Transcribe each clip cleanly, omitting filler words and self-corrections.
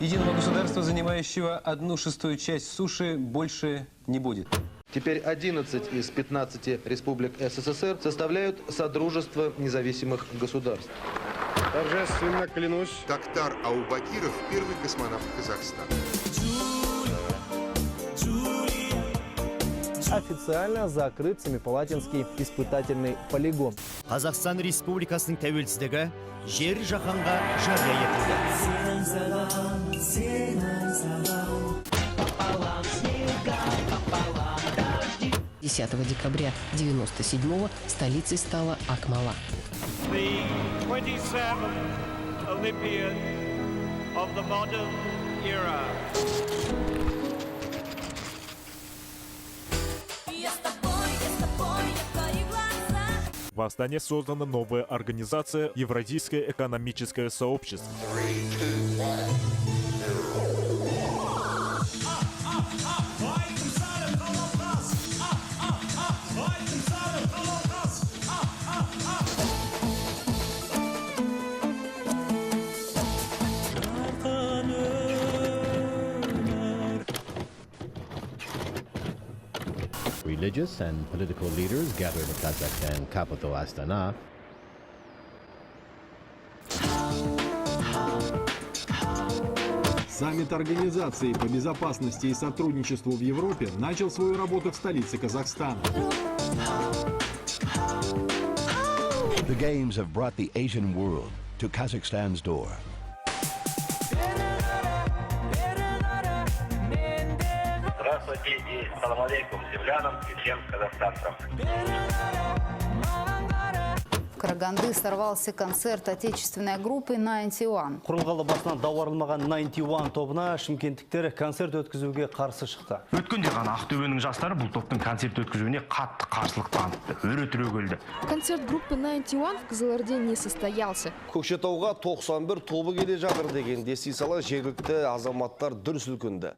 Единого государства, занимающего 1/6 часть суши, больше не будет. Теперь 11 из 15 республик СССР составляют Содружество независимых государств. Торжественно клянусь. Токтар Аубакиров – первый космонавт Казахстана. Официально закрыт Семипалатинский испытательный полигон. Қазақстан Республикасының тәуелсіздігі жер жаһанға жария етілді. 10 декабря 1997-го столицей стала Акмола. The 27th Olympiad of the modern era. В Астане создана новая организация Евразийское экономическое сообщество. Religious and political leaders gathered in Kazakhstan capital Astana. Саммит Организации по безопасности и сотрудничеству в Европе начал свою работу в столице Казахстана. The games have brought the Asian world to Kazakhstan's door. Здравствуйте и салам алейкум землянам и всем казахстанцам. В Караганды сорвался концерт отечественной группы 91. Құрылғалы басынан дауарылмаған 91 тобына шымкенттіктер концерт өткізуге қарсы шықты. Өткенде ғана Ақтөбенің жастары бұл топтың концерт өткізуіне қатты қарсылық танытты, өре түрегелді. Концерт группы 91 в Кызылорде не состоялся. Көкшетауға 91 тобы келе жатыр деген ести сала жергілікті азаматтар дүр сілкінді.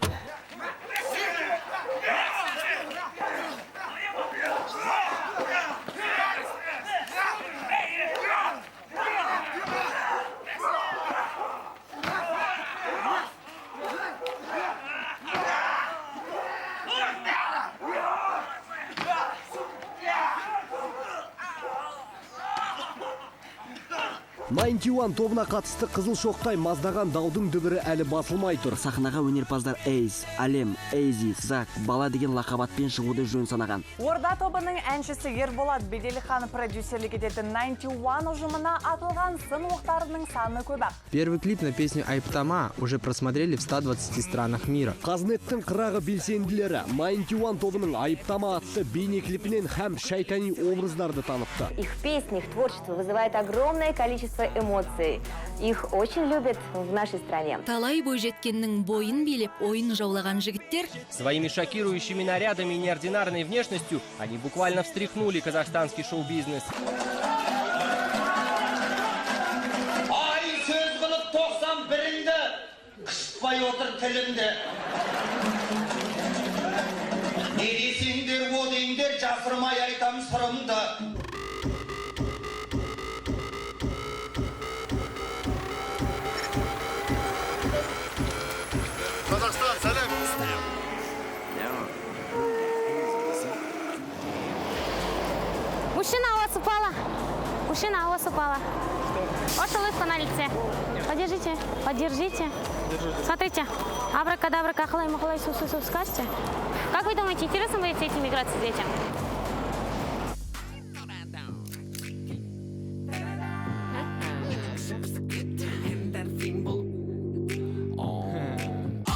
Найнтиуан тобына қатысты қызыл шоқтай маздаған даудың дүбірі әлі басылмай тұр. Сахнаға өнерпаздар Эйз, Алем, Эйзи, Зак, Бала деген лақабатпен шығуды жөн санаған. Орда тобының әншісі Ерболат Беделхан продюсерлік ететін 91 ұжымына атылған сын оқтарының саны көп. Первый клип на песню «Айптама» уже просмотрели в 120 странах мира. Қазнеттің қырағы белсенділері 91 тобының «Айптама» атты бейнеклипінен һәм шайтани образдарды танытты. Их песни, их творчество вызывает огромное количество эмоций. Их очень любят в нашей стране. Талай бойжеткеннің бойын билеп, ойын жаулаған жігіттер. Своими шокирующими нарядами и неординарной внешностью они буквально встряхнули казахстанский шоу-бизнес. Ай сөз қылып 91-ді, қыспай отыр тілімді. Не десеңдер, о дейіндер, жасырмай айтам сырымды. Казахстан, салам! Мужчина, у вас упала. Мужчина, у вас упала. Вот улыбка на лице. Подержите, подержите. Смотрите. Абракадабра, кахлай, махлай, су-су-су, скажете. Как вы думаете, интересно будет с этим играться детям?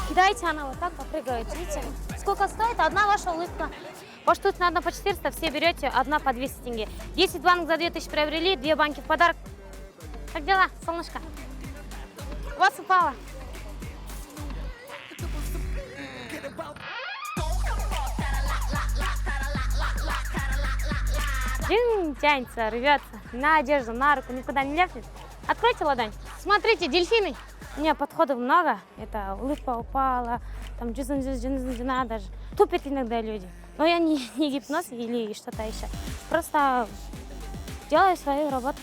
Кидайте, она вот так попрыгает, видите? Сколько стоит одна ваша улыбка? Поштучно одна по 400, все берете, одна по 200 тенге. 10 банок за 2000 приобрели, 2 банки в подарок. Как дела, солнышко? У вас упало. Тянется, рвется на одежду, на руку, никуда не ляпнет. Откройте ладонь. Смотрите, дельфины. У меня подходов много. Это улыбка упала, там джина даже. Тупят иногда люди. Но я не гипноз или что-то еще. Просто делаю свою работу.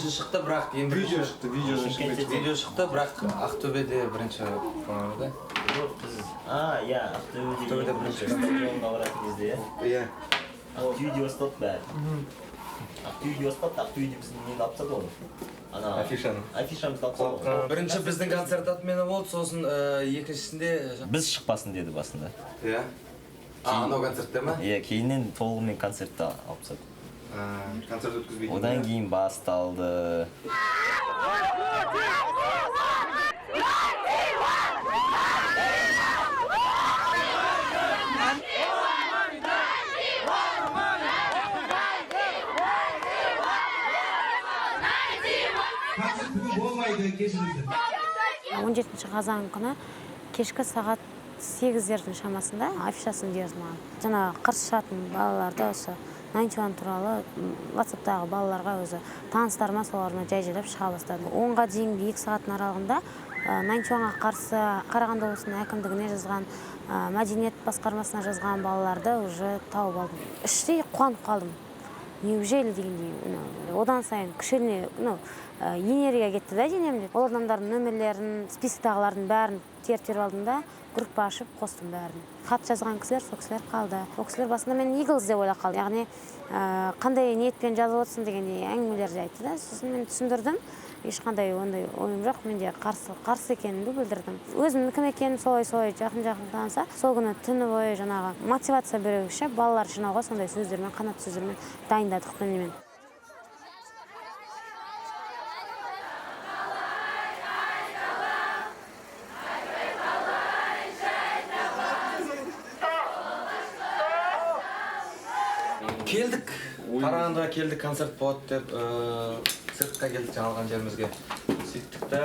бірінші шықты, бірақ енді видео шықты, видео шықты, бірақ Ақтөбеде бірінші болмады. Иә, Ақтөбеде бірінші стадионға баратын кезде, иә. Ақтөбеде бастады бәрі. Ақтөбеде бастады, Ақтөбеде біздің нені алып оны. Афишамызды алып сатады. Бірінші біздің концерт атмені болды, сосын екіншісінде Біз шықпасын деді басында. Иә. Анау концертте ма? Иә, кейіннен толығымен концертті алып сатады. Концерт өткізбейді. Одан кейін басталды. Он 17 қазан күні кешкі сағат 8-дердің шамасында афишасын берді маған. Жаңағы қыршатын балаларды осы 91 туралы WhatsApp-тағы балаларға өзі таныстарыма соларына жай-жайлап шыға бастады. 10-ға дейінгі 2 сағаттың аралығында 91-ға қарсы Қарағанды облысының әкімдігіне жазған, мәдениет басқармасына жазған балаларды уже тауып алдым. Іштей қуанып қалдым. Неужели дегендей, одан сайын күшеліне энергия кетті да денемде. Ол адамдардың нөмірлерін, списоктағылардың бәрін теріп алдым да, группа ашып қостым бәрін. Хат жазған кісілер, сол кісілер қалды. Ол кісілер басында мен Eagles деп ойлап қалды. Яғни қандай ниетпен жазып отырсың дегендей әңгімелерді айтты да. Сосын мен түсіндірдім. Ешқандай ондай ойым жоқ, менде қарсы екенімді білдірдім. Өзімнің кім екенін солай жақын таныса, сол күні түні бойы жаңағы мотивация беру үшін балалар жинауға сондай сөздермен, қанат сөздермен дайындадық түнімен. Келдік, Қарағандыға келдік, концерт болады деп, сыртқа келдік жаңалған жерімізге. Сөйттік та,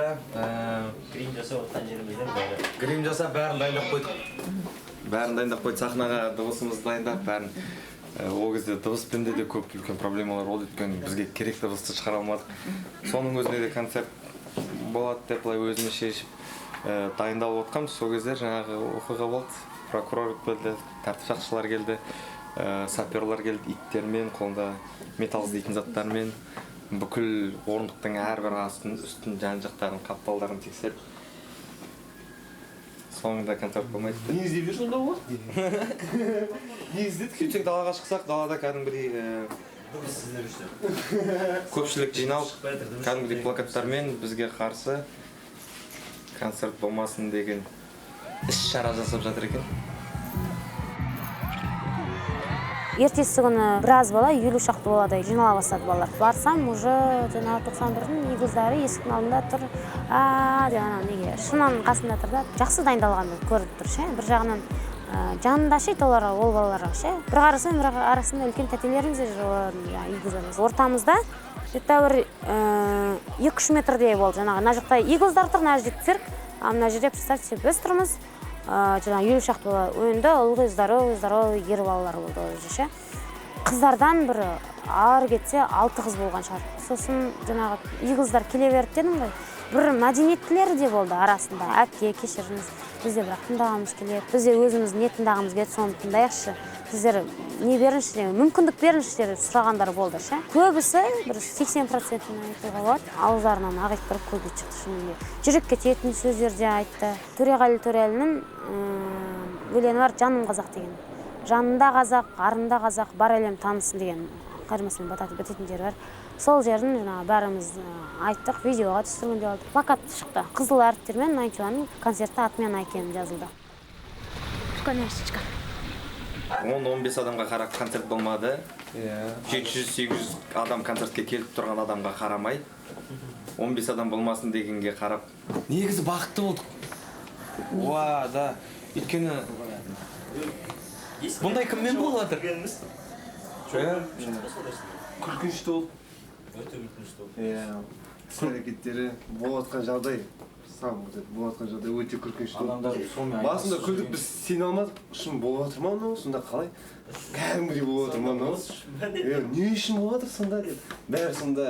Грим жасап отқан жерімізден бәрі. Грим жасап бәрін дайындап қойдық. Бәрін дайындап қойдық, сахнаға дыбысымызды дайындап, бәрін. Ол кезде дыбыспен де көп үлкен проблемалар болды, өйткені бізге керек дыбысты шығара алмадық. Соның өзінде де концерт болады деп өзіміз шешіп дайындалып отқанбыз. Сол кезде жаңағы оқиға болды. Прокурор келді, тәртіп сақшылар келді. Саперлар келді иттермен, қолында металл іздейтін заттармен, бүкіл орындықтың әрбір астын, үстін, жан-жақтарын, қапталдарын тексеріп. Соңында концерт болмайды. Не іздеп жүрсің онда ол? Не іздедік? Сөйтсек далаға шықсақ, далада кәдімгідей көпшілік жиналып, кәдімгідей плакаттармен бізге қарсы концерт болмасын деген іс-шара жасап жатыр екен. Ертесі күні біраз бала, 50 шақты болады, жинала бастады балалар. Барсам, уже 91-дің Eagles'дары есіктің алдында тұр. Неге, шынның қасында тұр да, жақсы дайындалғанды көріп тұр. Бір жағынан жанында олар, ол балаларға. Бір қарасымен, бір арасында үлкен тәтелеріміз Eagles'дар. Ортамызда бір 2-3 метрдей болды. Мына жақта Eagles'дар тұр, мына жерде цирк, мына жерде представьте, біз тұрмыз. Жаңа 50 шақты бала ойында ұлғы здоровый ер балалар болды өзі. Қыздардан бір ары кетсе 6 қыз болған шығар. Сосын жаңағы Eagles'дар келе берді дедім ғой. Бір мәдениеттілері де болды арасында. Әпке, кешіріңіз, бізде бірақ тыңдағымыз келеді. Бізде өзіміз не тыңдағымыз келеді, соны тыңдайықшы. Сіздер не беріңізші деген, мүмкіндік беріңізші деп сұрағандар болды. Көбісі бір 80%-ін айтуға болады. Ауыздарынан ақ еттіріп көбейт шықты шынымен. Жүрекке тиетін сөздерде айтты. Төреғали Төрәлінің өлеңі бар, жаным қазақ деген. Жанында қазақ, арында қазақ, бар әлем танысын деген қайырмасымен бататып бітетін жері бар. Сол жерін бәріміз айттық, видеоға түсіргенде алдық. Плакат шықты. Қызыл әріптермен 91-ның концертті атымен екені жазылды. Конечно. 10-15 адамға қарап концерт болмады. 700-800 адам концертке келіп тұрған адамға қарамай. 15 адам болмасын дегенге қарап. Негізі бақытты болдық. Уа, да. Өйткені бұндай кіммен болып жатыр? Күлкінішті болып. Өте күлкінішті болып. Әрекеттері болып жатқан жағдай. Болып жатқан жағдай өте күлкінішті болып. Басында күлдік, біз сене алмадық. Шын болып жатыр ма мынау? Сонда қалай? Кәдімгідей болып жатыр ма мынау? Не үшін болып жатыр сонда деп. Бәрі сонда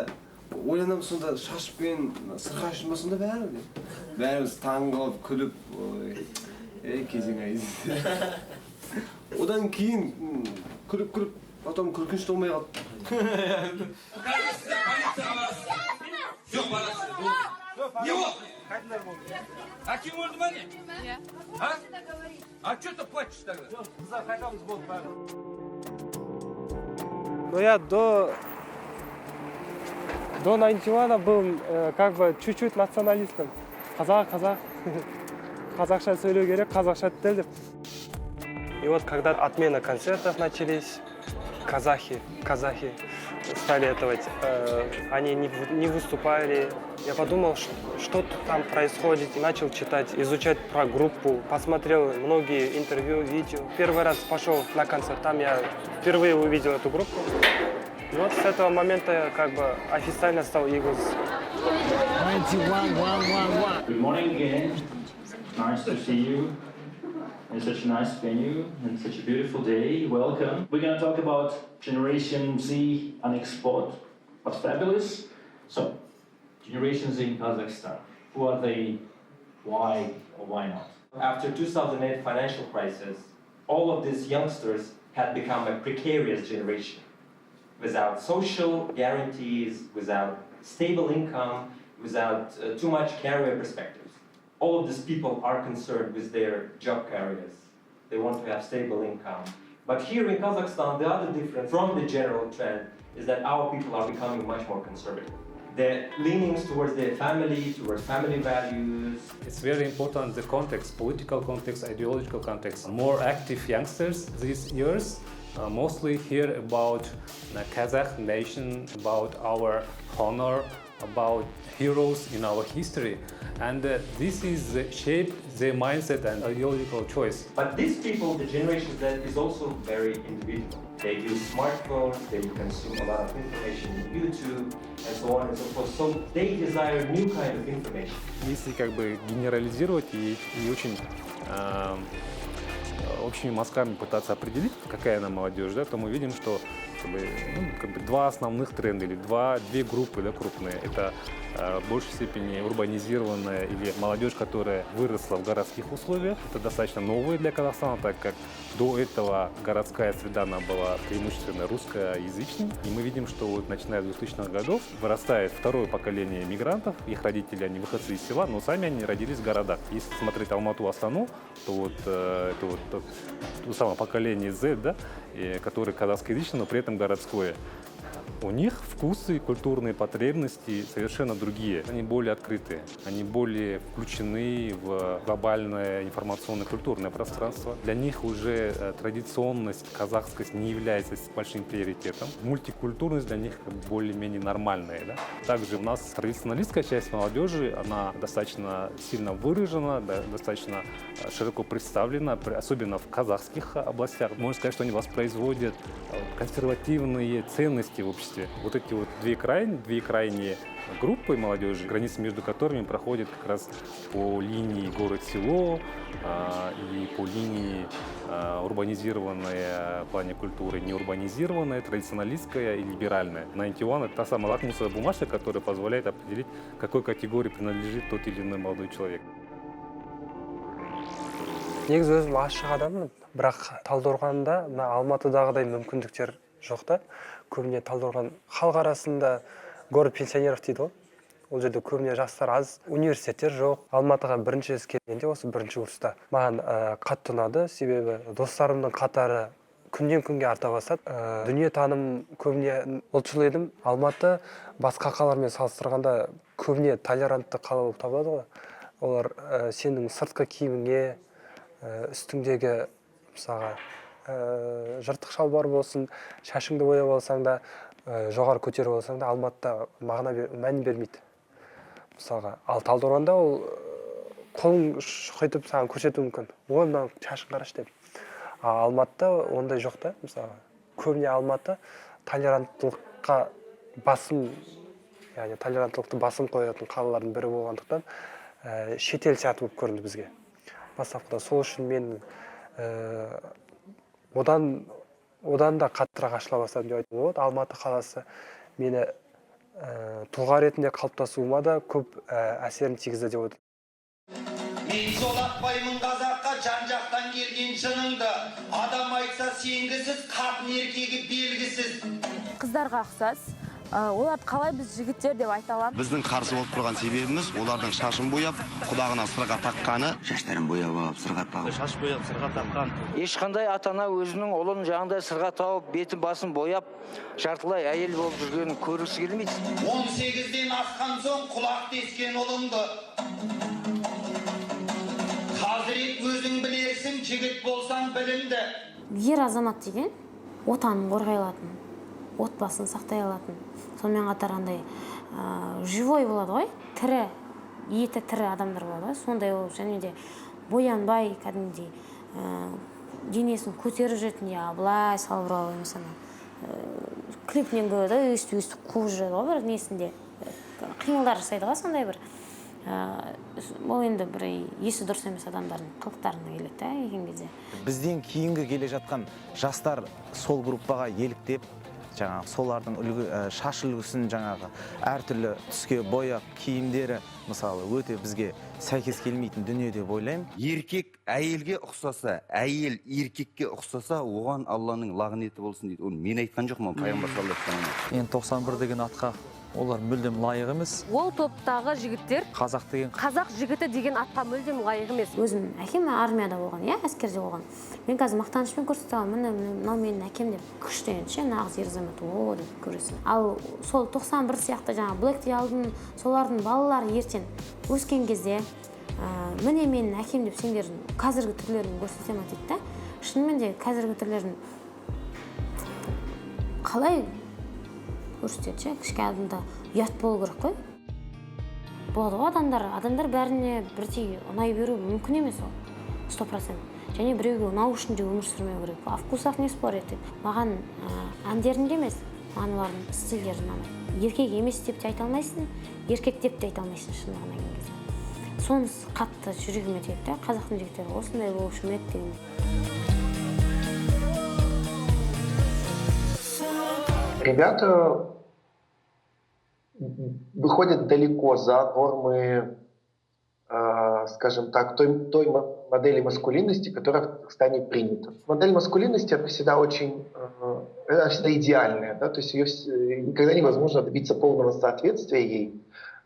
ойланамыз, сонда шашпен сырға үшін ба сонда бәрі? Бәріміз таң қалып, күліп, кезең айыз. Одан кейін күліп, потом күлкінішті болмай қалды. Жоқ, баласы. Не болды? Әкең өлді ма не? Иә. А что ты плачешь тогда? Қыздар қайтамыз болды бәрі. Ну я до 91 был как бы чуть-чуть националистом. Қазақша сөйлеу керек, қазақша тіл деп. И вот когда отмена концертов начались, казахи стали этого, они не выступали. Я подумал, что там происходит, и начал читать, изучать про группу, посмотрел многие интервью, видео. Первый раз пошел на концерт, там я впервые увидел эту группу. И вот с этого момента как бы официально стал Eagles. 91-1-1-1. Good morning again. Nice to see you in such a nice venue and such a beautiful day. Welcome. We're going to talk about Generation Z and export. What's fabulous? So, Generation Z in Kazakhstan. Who are they? Why or why not? After 2008 financial crisis, all of these youngsters had become a precarious generation. Without social guarantees, without stable income, without too much career perspectives. All of these people are concerned with their job careers. They want to have stable income. But here in Kazakhstan, the other difference from the general trend is that our people are becoming much more conservative. Their leanings towards their family, towards family values. It's very important, the context, political context, ideological context. More active youngsters these years mostly hear about the Kazakh nation, about our honor, about heroes in our history. And this is shaped their mindset and ideological choice. But these people, the generation Z, is also very individual. They use smartphones, they consume a lot of information on YouTube, and so on and so forth. So they desire new kind of information. Если как бы генерализировать и очень общими мазками пытаться определить, какая она молодежь, да, то мы видим, что два основных тренда или две группы, да, крупные. Это в большей степени урбанизированная или молодежь, которая выросла в городских условиях. Это достаточно новое для Казахстана, так как до этого городская среда она была преимущественно русскоязычной. И мы видим, что вот, начиная с 2000-х годов вырастает второе поколение мигрантов. Их родители, они выходцы из села, но сами они родились в городах. Если смотреть Алмату, Астану, то вот это вот то самое поколение Z, да, которое казахскоязычное, но при этом городское. У них вкусы и культурные потребности совершенно другие. Они более открытые, они более включены в глобальное информационно-культурное пространство. Для них уже традиционность, казахскость не является большим приоритетом. Мультикультурность для них более-менее нормальная. Да? Также у нас традиционалистская часть молодежи, она достаточно сильно выражена, достаточно широко представлена, особенно в казахских областях. Можно сказать, что они воспроизводят консервативные ценности в обществе. Вот эти вот две крайние группы молодежи, границы между которыми проходят как раз по линии город-село и по линии урбанизированная в плане культуры, неурбанизированная, традиционалистская и либеральная. 91 — это та самая лакмусовая бумажка, которая позволяет определить, к какой категории принадлежит тот или иной молодой человек. Негізі өзім ашық адаммын, бірақ Талдықорғанда Алматыдағыдай мүмкіндіктер жоқ та. Көбіне Талдықорған халық арасында город пенсионеров дейді ғой. Ол жерде көбіне жастар аз, университеттер жоқ. Алматыға бірінші рет келгенде осы бірінші курста маған қатты ұнады, себебі достарымның қатары күннен күнге арта бастады. Дүниетаным көбіне ұлтшыл едім. Алматы басқа қалалармен салыстырғанда көбіне толерантты қала болып табылады ғой. Олар сенің сыртқы киіміңе, үстіңдегі мысалға жыртық шалбар болсын, шашыңды бояп алсаң да, жоғары көтеріп алсаң да, Алматыда мән бермейді. Мысалға, ал Талдықорғанда ол қолың шұқитып саған көрсетуі мүмкін. Ой, мына шашың қарашы деп. Алматыда ондай жоқ та, мысалға. Көбіне Алматы толеранттылыққа басым, яғни толеранттылықты басым қоятын қалалардың бірі болғандықтан шетел сияқты болып көрінді бізге. Бастапқыда сол үшін мен одан да қаттырақ ашыла бастадым деп айтуға болады. Алматы қаласы мені тұлға ретінде қалыптасуыма да көп әсерін тигізді деп отырмын. Мен жолатпаймын қазаққа жан-жақтан келген шыныңды. Адам айтса сенгісіз, қатын еркегі белгісіз. Қыздарға ұқсас, Оларды қалай біз жігіттер деп айта аламыз? Біздің қарсы болып тұрған себебіміз олардың шашын бояп, құлағына сырға таққаны. Шаштарын бояп алып, сырға тағып. Шаш бояп, сырға таққан. Ешқандай ата-ана өзінің ұлын жаңағыдай сырға тауып, бетін басын бояп, жартылай әйел болып жүргенін көргісі келмейді. 18-ден асқан соң құлақ тескен ұлымды. Қазірет өзің білерсің, жігіт болсаң білімді. Ер азамат деген отанын қорғай алатын, отбасын сақтай алатын. Сонымен қатар андай живой болады ғой, тірі, еті тірі адамдар болады ғой. Сондай ол және де боянбай, кәдімгідей денесін көтеріп жүретін, былай салбырау емес ана. Клипнен көрді, өстіп қуып жүреді ғой бір несінде. Қимылдар жасайды ғой сондай бір. Ол енді бір есі дұрыс емес адамдардың қылықтарына келеді екен кезде. Бізден кейінгі келе жатқан жастар сол группаға еліктеп, жаңағы солардың шаш үлгісін жаңағы әртүрлі түске бояп, киімдері мысалы өте бізге сәйкес келмейтін дүние деп ойлаймын. Еркек әйелге ұқсаса, әйел еркекке ұқсаса, оған Алланың лағнеті болсын дейді. Оны мен айтқан жоқпын, пайғамбар саллаллаху алейхи ва саллям. Енді 91 деген атқа олар мүлдем лайық емес. Ол топтағы жігіттер қазақ жігіті деген атқа мүлдем лайық емес. Өзім әкем армияда болған, әскерде болған. Мен қазір мақтанышпен көрсете аламын, мынау менің әкем деп. Күшті енді, нағыз ер азамат деп көресің. Ал сол 91 сияқты жаңағы Блэкти алдын, солардың балалары ертең өскен кезде, міне менің әкем деп сендер қазіргі түрлерін көрсетемін дейді да. Шынымен де қазіргі түрлерін қалай көрсетеді, кішкене адамда ұят болу керек қой. Болады ғой адамдар бәріне бірдей ұнай беру мүмкін емес ол, 100%. Және біреуге ұнау үшін де өмір сүрмеу керек. О вкусах не спорят дейді. Маған әндерінде емес, маған олардың стильдері ұнамайды. Еркек емес деп те айта алмайсың, еркек деп те айта алмайсың шындығына келген кезде. Сонысы қатты жүрегіме тиеді да, қазақтың жігіттері осындай болу үшін еді деген. Ребята выходят далеко за нормы, скажем так, той модели маскулинности, которая в Казахстане принята. Модель маскулинности, она всегда всегда идеальная, да? То есть ее никогда невозможно добиться полного соответствия ей.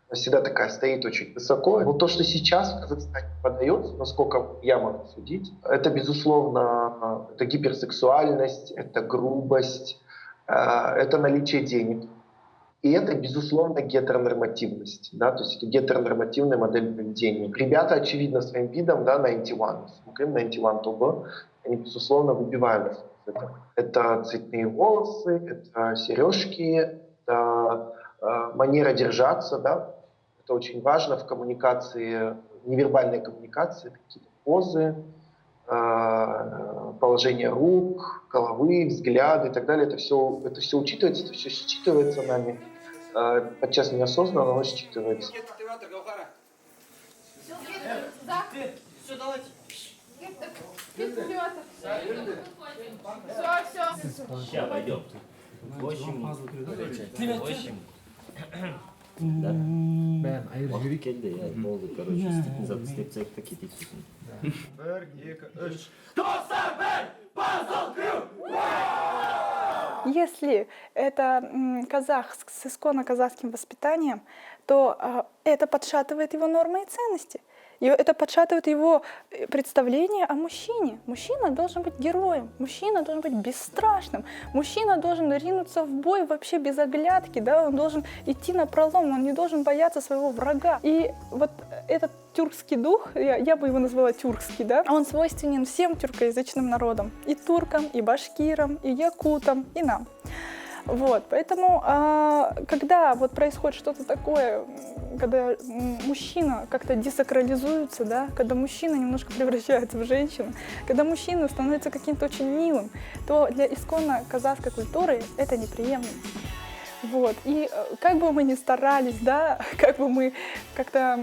Она всегда такая стоит очень высоко. Но то, что сейчас в Казахстане подается, насколько я могу судить, это, безусловно, это гиперсексуальность, это грубость, это наличие денег. И это, безусловно, гетеронормативность, да, то есть это гетеронормативная модель поведения. Ребята, очевидно, своим видом, да, 91, смотрим, 91 ТОБ, они, безусловно, выбивают это. Это цветные волосы, это сережки, это манера держаться, да, это очень важно в коммуникации, невербальной коммуникации, какие-то позы, положение рук, головы, взгляды и так далее. Это все учитывается, это все считывается нами. Подчас неосознанно, но считывается. Сейчас пойдем. 8. Да. Уақыт келді, болды, короче, істейтін зат істеп тастайық та кетейік сосын. 1, 2, 3. Если это казах с исконно казахским воспитанием, то это подшатывает его нормы и ценности. И это подшатывает его представление о мужчине. Мужчина должен быть героем, мужчина должен быть бесстрашным, мужчина должен ринуться в бой вообще без оглядки, да? Он должен идти напролом, он не должен бояться своего врага. И вот этот тюркский дух, я бы его назвала тюркский, да? Он свойственен всем тюркоязычным народам, и туркам, и башкирам, и якутам, и нам. Вот, поэтому, когда вот происходит что-то такое, когда мужчина как-то десакрализуется, да, когда мужчина немножко превращается в женщину, когда мужчина становится каким-то очень милым, то для исконно казахской культуры это неприемлемо. Вот, и как бы мы ни старались, да, как бы мы как-то,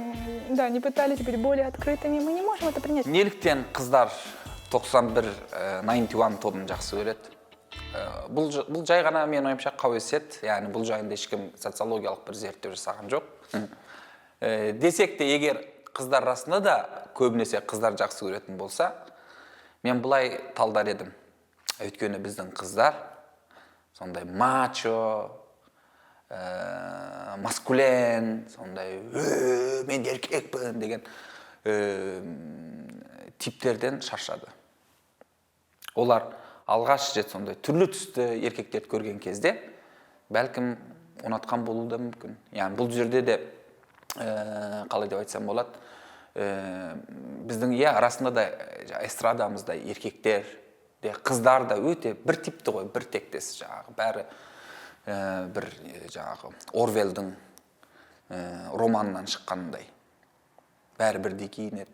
да, не пытались быть более открытыми, мы не можем это принять. Неліктен қыздар 91 тобын жақсы көреді? Бұл жай ғана мен ойымша қауесет, яғни бұл жайында ешкім социологиялық бір зерттеу жасаған жоқ. Десек те, егер қыздар арасында да көбінесе қыздар жақсы көретін болса, мен бұлай талдар едім. Өйткені біздің қыздар сондай мачо, маскулен, сондай мен еркекпін деген типтерден шаршады. Олар алғаш рет сондай түрлі түсті еркектерді көрген кезде бәлкім ұнатқан болуы да мүмкін. Яғни бұл жерде де қалай деп айтсам болады, біздің арасында да эстрадамызда еркектер де қыздар да өте бір типті ғой, бір тектес жаңағы бәрі бір жаңағы Орвелдің романынан шыққандай. Бәрі бірдей киінеді,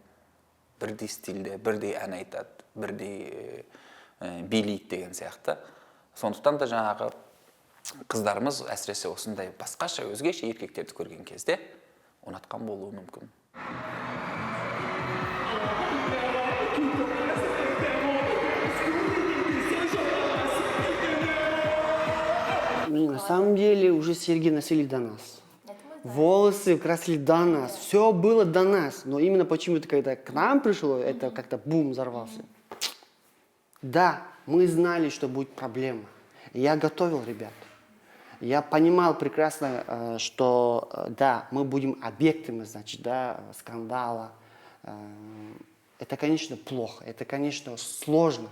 бірдей стильде, бірдей ән айтады, бірдей билейді деген сияқты. Сондықтан да жаңағы қыздарымыз әсіресе осындай басқаша өзгеше еркектерді көрген кезде ұнатқан болуы мүмкін. На самом деле уже серьги носили до нас. Волосы красили до нас. Все было до нас. Но именно почему-то, когда к нам пришло, это как-то бум, взорвался. Да, мы знали, что будет проблема. Я готовил ребят. Я понимал прекрасно, что да, мы будем объектами, значит, да, скандала. Это, конечно, плохо. Это, конечно, сложно.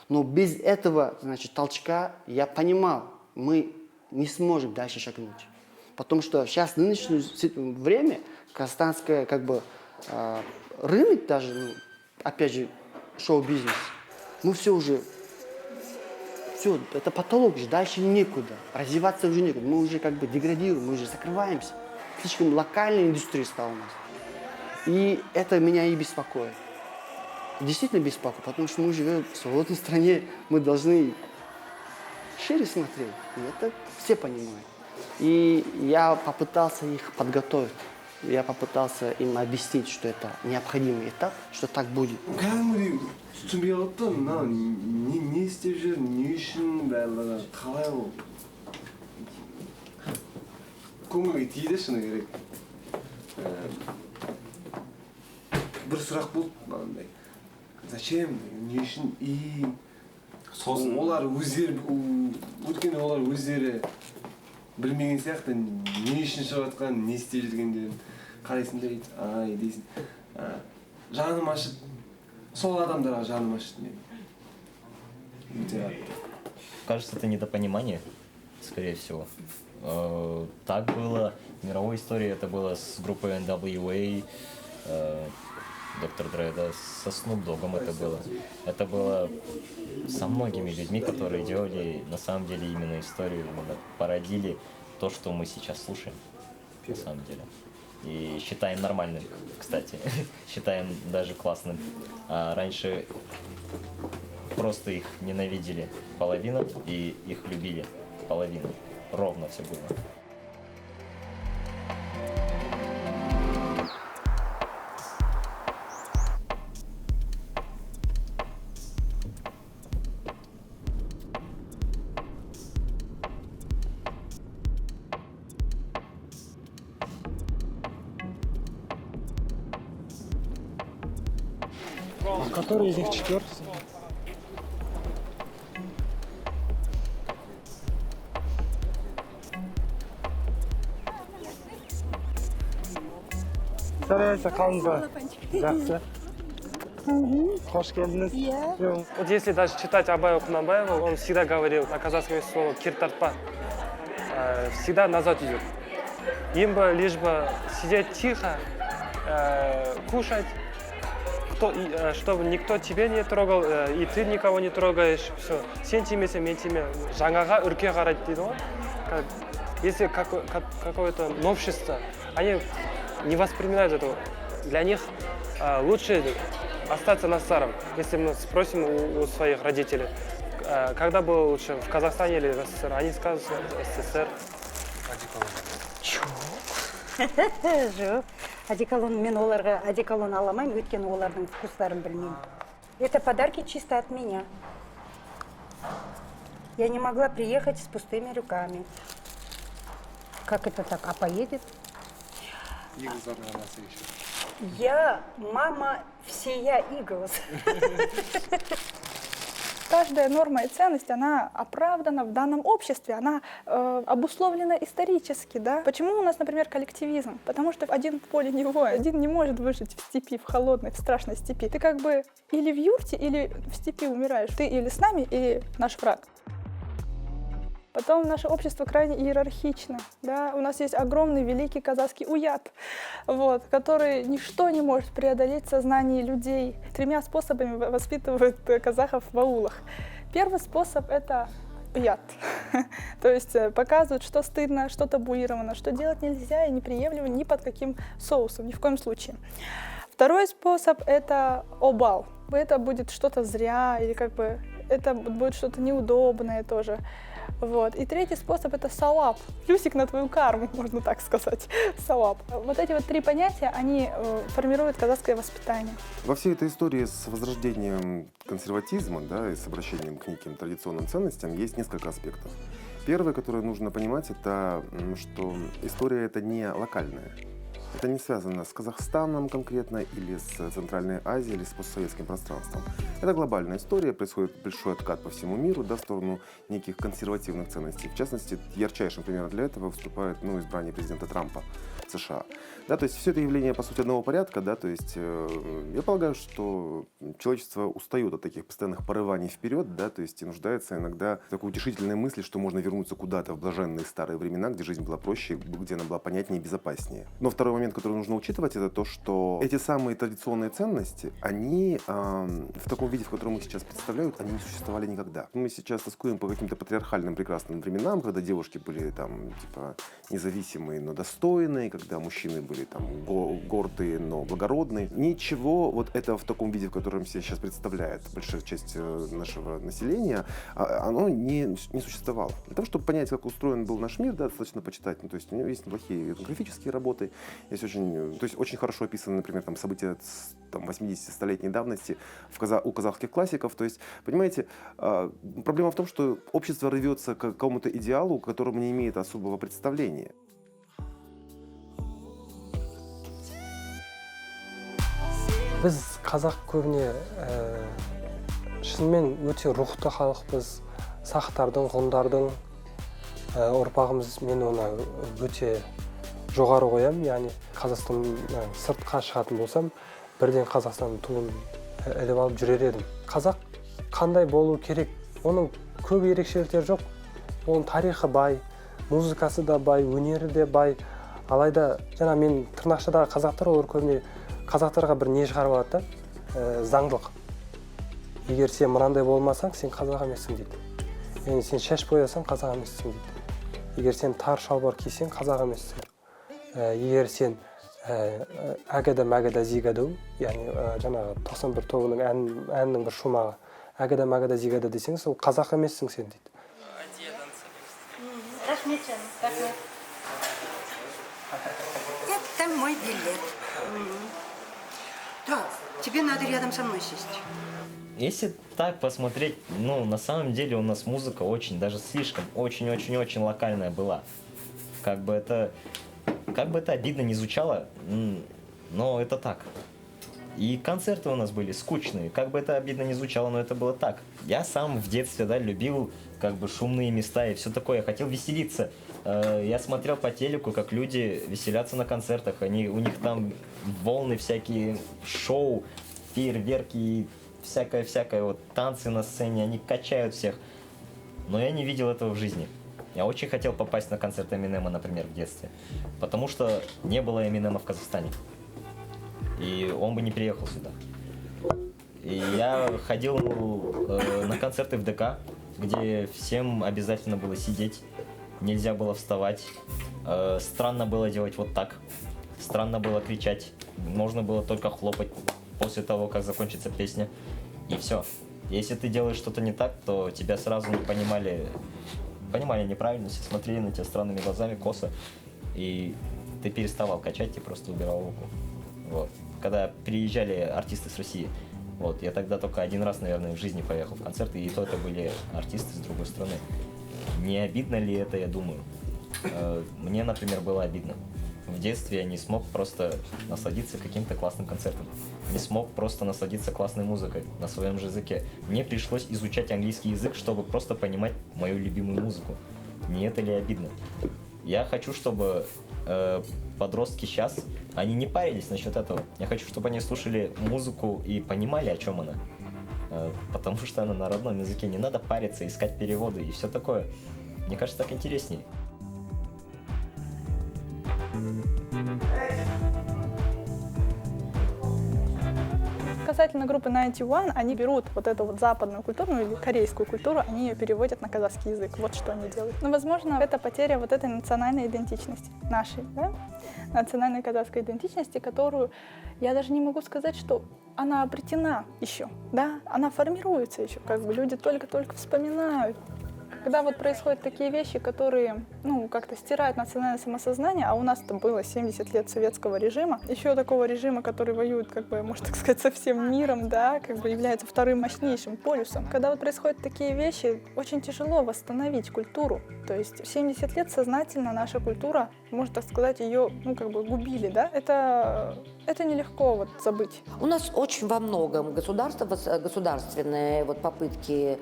Но без этого, значит, толчка я понимал, мы не сможем дальше шагнуть. Потому что сейчас, в нынешнее время, казахстанское, как бы, рынок даже, ну, опять же, шоу-бизнес, мы все уже, все, это потолок же, дальше некуда, развиваться уже некуда. Мы уже как бы деградируем, мы уже закрываемся. Слишком локальная индустрия стала у нас. И это меня и беспокоит. Действительно беспокоит, потому что мы живем в свободной стране, мы должны шире смотреть, и это все понимают. И я попытался их подготовить, я попытался им объяснить, что это необходимый этап, что так будет. түсінбей қалып та, мынау не істеп жүр, не үшін барлығы, қалай ол көңілге тиді шыны керек. Бір сұрақ болды мынандай. Зачем? Не үшін? И олар өздері, өткені олар өздері білмеген сияқты не үшін шығып жатқан, не істеп жүргендерін қарайсың да ай дейсің. Жаным ашып, сол адамдарға жаным ашып мен. Кажется, это недопонимание, скорее всего. Так было в мировой истории, это было с группой NWA, Доктор Dre, да, со Snoop Dogg'ом это было. Это было со многими людьми, которые делали на самом деле именно историю, именно породили то, что мы сейчас слушаем, на самом деле. И считаем нормальным, кстати, считаем даже классным. А раньше просто их ненавидели половина и их любили половину. Ровно все было. Который из них четвертый? Старается қалыңыз. Жақсы. Хош келдіңіз. Вот если даже читать Абая Кунанбаева, он всегда говорил на казахском слово «киртартпа». Всегда назад идет. Им бы лишь бы сидеть тихо, кушать, чтобы никто тебя не трогал, и ты никого не трогаешь. Все. Сен тимесе, мен тиме. Жаңаға үрке қарайды дейді ғой. Если какое-то новшество, они не воспринимают этого. Для них лучше остаться на старом. Если мы спросим у своих родителей, когда было лучше, в Казахстане или в СССР, они скажут СССР. Жоқ. Одеколон, мен оларға одеколон аламаймын, өйткені олардың вкустарын білмеймін. Это подарки чисто от меня. Я не могла приехать с пустыми руками. Как это так? А поедет? Я мама всея Иглс. каждая норма и ценность, она оправдана в данном обществе, она обусловлена исторически, да. Почему у нас, например, коллективизм? Потому что один в поле не воин, один не может выжить в степи, в холодной, в страшной степи. Ты как бы или в юрте, или в степи умираешь. Ты или с нами, или наш враг. Потом наше общество крайне иерархично. Да? У нас есть огромный, великий казахский уят, вот, который ничто не может преодолеть в сознании людей. 3 способами воспитывают казахов в аулах. Первый способ — это уят. То есть показывают, что стыдно, что табуировано, что делать нельзя и неприемлемо ни под каким соусом, ни в коем случае. Второй способ — это обал. Это будет что-то зря, или как бы это будет что-то неудобное тоже. Вот. И третий способ — это сауаб. Плюсик на твою карму, можно так сказать. Сауаб. Вот эти вот 3 понятия, они формируют казахское воспитание. Во всей этой истории с возрождением консерватизма, да, и с обращением к неким традиционным ценностям есть несколько аспектов. Первое, которое нужно понимать, это что история это не локальная. Это не связано с Казахстаном конкретно, или с Центральной Азией, или с постсоветским пространством. Это глобальная история, происходит большой откат по всему миру, да, в сторону неких консервативных ценностей. В частности, ярчайшим примером для этого выступает избрание президента Трампа в США. Да, то есть все это явление, по сути, одного порядка. Да, то есть, я полагаю, что человечество устает от таких постоянных порываний вперед, да, то есть и нуждается иногда в такой утешительной мысли, что можно вернуться куда-то в блаженные старые времена, где жизнь была проще, где она была понятнее и безопаснее. Но второй момент, который нужно учитывать, это то, что эти самые традиционные ценности, они в таком виде, в котором их сейчас представляют, они не существовали никогда. Мы сейчас тоскуем по каким-то патриархальным прекрасным временам, когда девушки были там типа независимые, но достойные, когда мужчины были там гордые, но благородные. Ничего вот этого в таком виде, в котором себя сейчас представляет большая часть нашего населения, оно не существовало. Для того, чтобы понять, как устроен был наш мир, да, достаточно почитать. Ну, то есть у него есть неплохие этнографические работы, есть очень хорошо описаны, например, там, события 80-100-летней давности у казахских классиков. То есть, понимаете, проблема в том, что общество рвется к какому-то идеалу, к которому не имеет особого представления. Біз қазақ көбіне шынымен өте рухты халықпыз, сақтардың, ғұндардың ұрпағымыз. Мен оны өте жоғары қоямын. Яғни Қазақстаннан сыртқа шығатын болсам, бірден Қазақстанның туын іліп алып жүрер едім. Қазақ қандай болу керек? Оның көп ерекшеліктері жоқ. Оның тарихы бай, музыкасы да бай, өнері де бай. Алайда жаңа мен тырнақшадағы қазақтар олар көбіне қазақтарға бір не шығарып алады да, заңдылық. Егер сен мынандай болмасаң, сен қазақ емессің дейді. Яғни сен шаш боясаң, қазақ емессің дейді. Егер сен тар шалбар кисең, қазақ емессің. Егер сен әгәдә мәгәдә зигәдә, яғни жаңағы 91 тобының әнінің бір шумағы, әгәдә мәгәдә зигәдә десең, сол қазақ емессің сен дейді. Рахмет, рахмет. Это мой билет. Да, тебе надо рядом со мной сесть. Если так посмотреть, на самом деле у нас музыка очень, даже слишком, очень-очень-очень локальная была. Как бы это обидно не звучало, но это так. И концерты у нас были скучные, как бы это обидно не звучало, но это было так. Я сам в детстве, любил шумные места и все такое, я хотел веселиться. Я смотрел по телеку, как люди веселятся на концертах, у них там волны всякие, шоу, фейерверки, всякое, вот танцы на сцене, они качают всех. Но я не видел этого в жизни. Я очень хотел попасть на концерт Эминема, например, в детстве, потому что не было Эминема в Казахстане. И он бы не приехал сюда. И я ходил на концерты в ДК, где всем обязательно было сидеть, нельзя было вставать. Странно было делать вот так, странно было кричать, можно было только хлопать после того, как закончится песня, и все. Если ты делаешь что-то не так, то тебя сразу понимали неправильно, все смотрели на тебя странными глазами, косо, и ты переставал качать и просто убирал руку. Вот. Когда приезжали артисты с России, я тогда только один раз, наверное, в жизни поехал в концерт, и то это были артисты с другой страны. Не обидно ли это, я думаю? Мне, например, было обидно. в детстве я не смог просто насладиться каким-то классным концертом, не смог просто насладиться классной музыкой на своем же языке. Мне пришлось изучать английский язык, чтобы просто понимать мою любимую музыку. Не это ли обидно? Я хочу, чтобы подростки сейчас, они не парились насчет этого. Я хочу, чтобы они слушали музыку и понимали, о чем она. Потому что она на родном языке. Не надо париться, искать переводы и все такое. Мне кажется, так интереснее. Касательно группы 91, они берут вот эту вот западную культуру, ну или корейскую культуру, они ее переводят на казахский язык. Вот что они делают. Но, возможно, это потеря вот этой национальной идентичности нашей, да? Национальной казахской идентичности, которую я даже не могу сказать, что она обретена еще, да? Она формируется еще, как бы люди только-только вспоминают. Когда вот происходят такие вещи, которые, ну, как-то стирают национальное самосознание, а у нас-то было 70 лет советского режима, еще такого режима, который воюет, как бы, можно так сказать, со всем миром, да, как бы является вторым мощнейшим полюсом. Когда вот происходят такие вещи, очень тяжело восстановить культуру. То есть 70 лет сознательно наша культура, можно так сказать, ее, ну, как бы губили, да. Это нелегко вот забыть. У нас очень во многом государственные вот попытки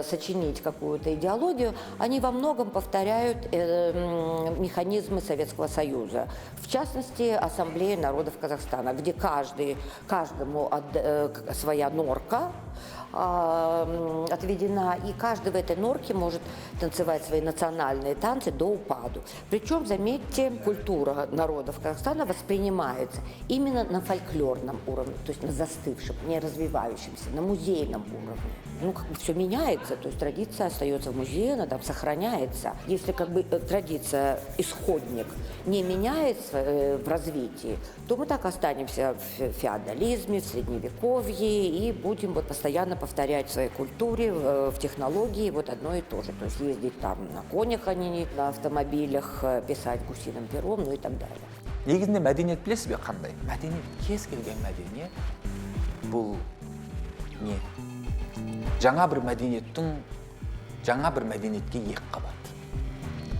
сочинить какую-то идеологию, они во многом повторяют механизмы Советского Союза. В частности, Ассамблея народов Казахстана, где каждому своя норка отведена, и каждый в этой норке может танцевать свои национальные танцы до упаду. Причем, заметьте, культура народов Казахстана воспринимается именно на фольклорном уровне, то есть на застывшем, не развивающемся, на музейном уровне. Ну, как бы все меняется, то есть традиция остается в музее, она там сохраняется. Если как бы традиция, исходник, не меняется в развитии, то мы так останемся в феодализме, в средневековье и будем вот постоянно повторять в своей культуре, в технологии вот одно и то же. То есть ездить там на конях, а не на автомобилях, писать гусиным пером, ну и так далее. Негізінде мәдениет білесіз бе қандай? Мәдениет, кез келген мәдениет бұл не? Жаңа бір мәдениеттің жаңа бір мәдениетке ек қабат.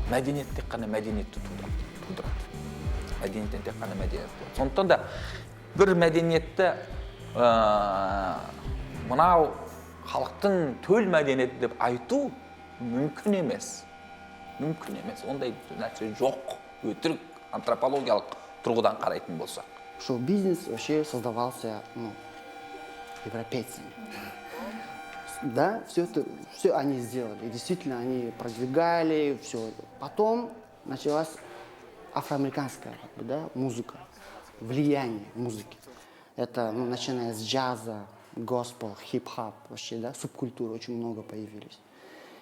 Мәдениет тек қана мәдениетті тудырады. Мәдениеттен тек қана мәдениет болады. Сондықтан да бір мәдениетті мынау халықтың төл мәдениеті деп айту мүмкін емес. Мүмкін емес. Ондай нәрсе жоқ. Өтірік антропологиялық тұрғыдан қарайтын болсақ. Шоу-бизнес вообще создавался, ну, европейцами. Да, все они сделали. И действительно, они продвигали все. Потом началась афроамериканская, как бы, да, музыка, влияние музыки. Это, ну, начиная с джаза, госпел, хип-хоп, вообще, да, субкультуры очень много появились.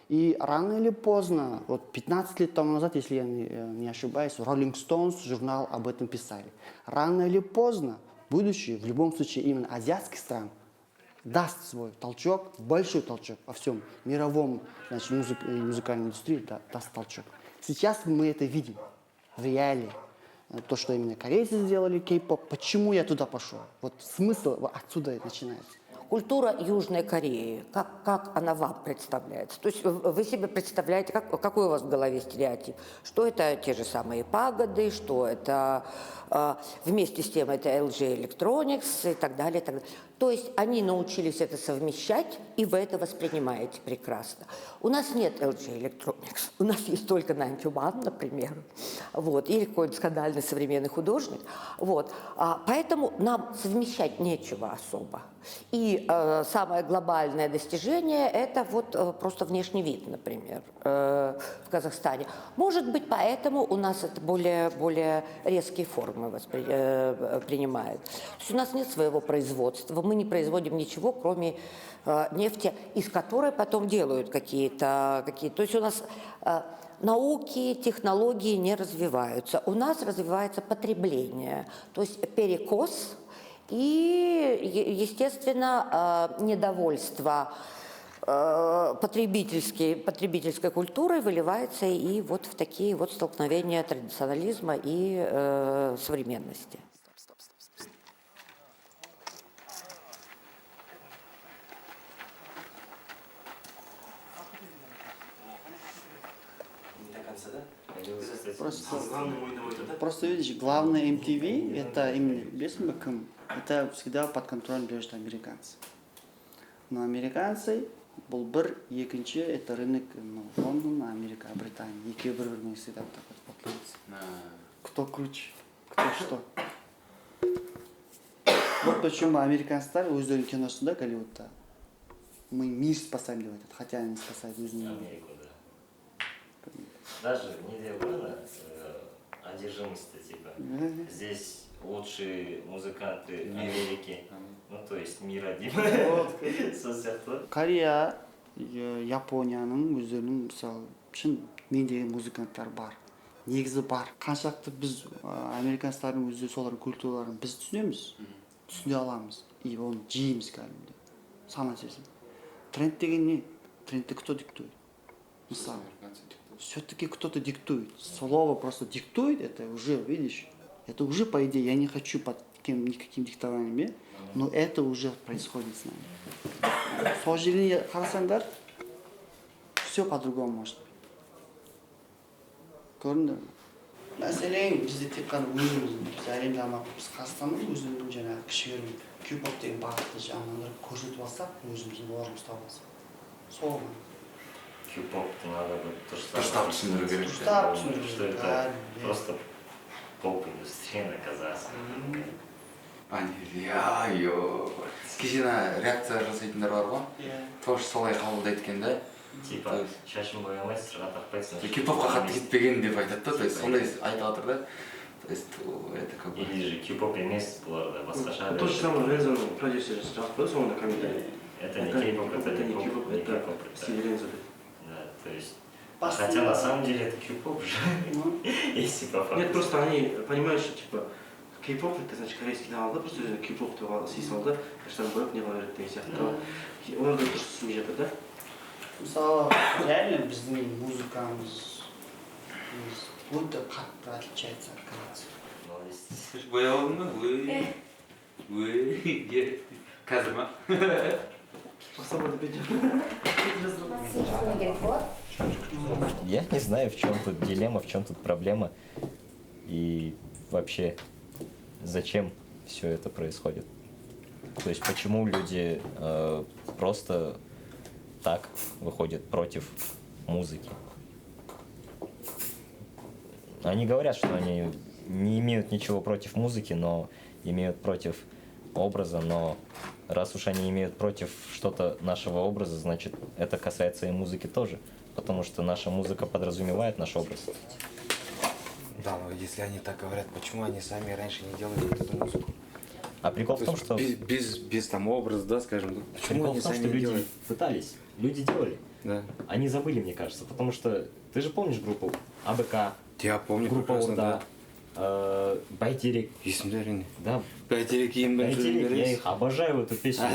И рано или поздно, вот 15 лет тому назад, если я не ошибаюсь, Rolling Stones журнал об этом писали. Рано или поздно будущее, в любом случае именно азиатских стран, даст свой толчок, большой толчок во всем мировом, значит, музыкальной индустрии, да, даст толчок. Сейчас мы это видим в реалии. То, что именно корейцы сделали, кей-поп, почему я туда пошел? Вот смысл отсюда и начинается. Культура Южной Кореи, как она вам представляется? То есть вы себе представляете, какой у вас в голове стереотип? Что это те же самые пагоды, что это вместе с тем это LG Electronics и так далее, и так далее. То есть они научились это совмещать, и вы это воспринимаете прекрасно. У нас нет LG Electronics, у нас есть только 91, например, вот, или какой-нибудь скандальный современный художник. Вот. Поэтому нам совмещать нечего особо. И самое глобальное достижение – это вот просто внешний вид, например, в Казахстане. Может быть, поэтому у нас это более резкие формы принимает. То есть у нас нет своего производства, мы не производим ничего, кроме нефти, из которой потом делают какие-то. То есть у нас науки, технологии не развиваются. У нас развивается потребление, то есть перекос и, естественно, недовольство потребительской культурой выливается и вот в такие вот столкновения традиционализма и современности. Не до конца, да? Просто видишь, главное MTV, это именно без МКМ, это всегда под контролем держат американцы. Но американцы, был бір, екінші, это рынок, Лондон, Америка, Британия. Екі бір-біріне всегда так вот поклонятся. Кто круче, кто что. Вот почему американцдар өздерінің киносында, Голливудта, мы мир спасаем деп айтады, хотя они спасают өзінің. Америку, да. Даже не дело одержимости, типа. Здесь лучшие музыканты Америки, ну то есть мир один. Корея, Японияның өздерінің, мысалы, шын менде музыканттар бар. Негізі бар. Қаншақты біз американцтардың өздері солардың культураларын біз түсіне аламыз. И оны жейміз кәдімгі. Сана сезім. Тренд деген не? Трендті кто диктует? Мысалы. Все-таки кто-то диктует. Слово просто диктует, это уже, видишь, это уже по идее, я не хочу под никаким диктованием, но это уже происходит с нами. К сожалению, қарасаңдар, все по-другому может быть. Көрінді ме? Мәселен, бізде тек қана өзіміздің, біз әлемді амақ, біз Қазақстанның өзіміздің жаңағы кішігірім K-pop деген бағытты жаңағылар көрсетіп алсақ, өзіміздің орын ұстап алсақ. Сол ғана. K-pop-то надо бы Дұрыстап түсіндіру керек. Что это просто поп-индустрия на казахском. Кешена реакция жасайтындар бар ғой? Тоже солай қабылдайды екен да? Типа, шашын боямай сырға тақпайсың. K-popқа қатты кетпеген деп айтады да, то есть сондай айтып жатыр да. То есть это как бы... Или же K-pop емес бұларда басқаша. То же самое Рензоның продюсері жазып қойды соңында комментарий. Это не K-pop, это не K-pop, это стиль Рензо. Да, то есть... Хотя на самом деле это K-pop же. Если по факту. Нет, просто они понимают, что типа K-pop это значит корейский канал, да, просто K-pop туралы сейсалды, каштан бөліп не қылар деген сияқты. Олар да дұрыс түсінбей жатыр да. Мысалы, реально біздің музыкамыз будто қатты отличается от корейцев. Боя алдың ба? Қазір ма? Я не знаю, в чем тут дилемма, в чем тут проблема. И вообще, зачем все это происходит. То есть, почему люди просто так выходят против музыки. Они говорят, что они не имеют ничего против музыки, но имеют против образа, но раз уж они имеют против что-то нашего образа, значит, это касается и музыки тоже, потому что наша музыка подразумевает наш образ. Да, но если они так говорят, почему они сами раньше не делали вот эту музыку? А прикол в том, что... Без там образа, да, скажем, почему прикол они в том, сами что не люди делали? пытались, люди делали. Да. Они забыли, мне кажется, потому что... Ты же помнишь группу АБК? Я помню, группа прекрасно, Орда, Байтерек. Да. Байтерек, я их обожаю, эту песню.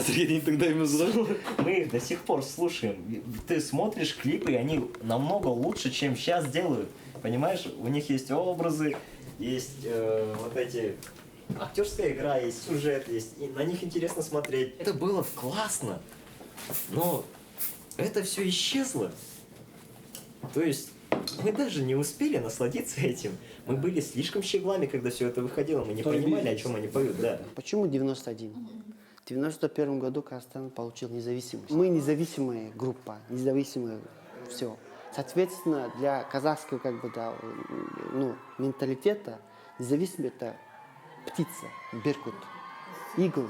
Мы их до сих пор слушаем. Ты смотришь клипы, и они намного лучше, чем сейчас делают. Понимаешь, у них есть образы, есть вот эти... Актерская игра, есть сюжет, есть, и на них интересно смотреть. Это было классно, но это все исчезло. То есть мы даже не успели насладиться этим. Мы были слишком щеглами, когда все это выходило. Мы не понимали, о чем они поют, да. Почему 91? В 91 году Казахстан получил независимость. Мы независимая группа, независимое все. Соответственно, для казахского как бы, да, менталитета независимый это птица, беркут, eagle.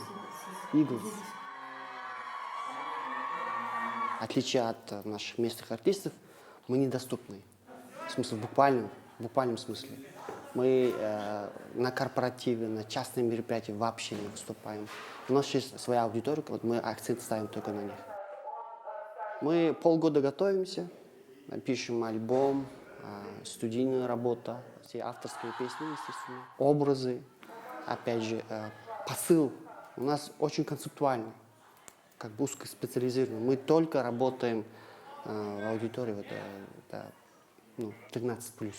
В отличие от наших местных артистов, мы недоступны. В смысле, в буквальном смысле. Мы на корпоративе, на частные мероприятия вообще не выступаем. У нас есть своя аудитория, вот мы акцент ставим только на них. Мы полгода готовимся, пишем альбом, студийная работа, все авторские песни, естественно, образы, опять же, посыл. У нас очень концептуально, как бы узкоспециализированно. Мы только работаем в аудитории, вот, 13+.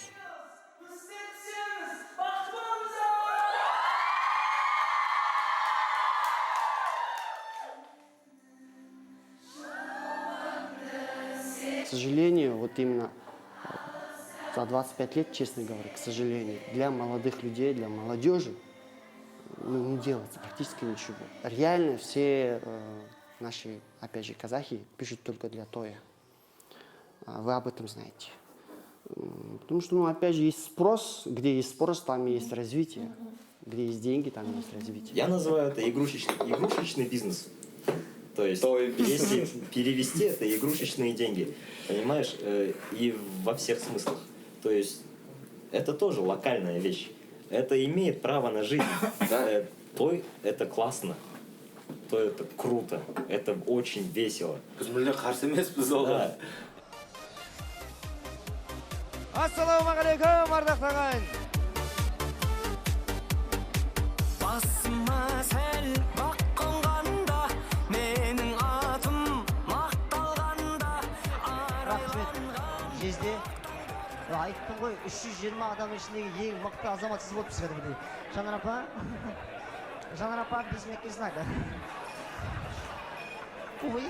К сожалению, вот именно За 25 лет, честно говоря, к сожалению, для молодых людей, для молодежи не делается практически ничего. Реально все наши, опять же, казахи пишут только для тоя. Вы об этом знаете. Потому что, опять же, есть спрос. Где есть спрос, там есть развитие. Где есть деньги, там есть развитие. Я называю это игрушечный бизнес. То есть, если перевести, это игрушечные деньги. Понимаешь? И во всех смыслах. То есть, это тоже локальная вещь. Это имеет право на жизнь. Той — это классно. То это круто. Это очень весело. Да. Ассалаумағалейкум, ардақты ағайын. Басыма сәл баққанғанда, менің атым мақталғанда. Рахмет. Жезде. Айттым ғой, 320 адам ішіндегі ең мықты азамат сіз болып шығады міне. Жанар апа. Жанар апа бесін әкесін айда. Ой.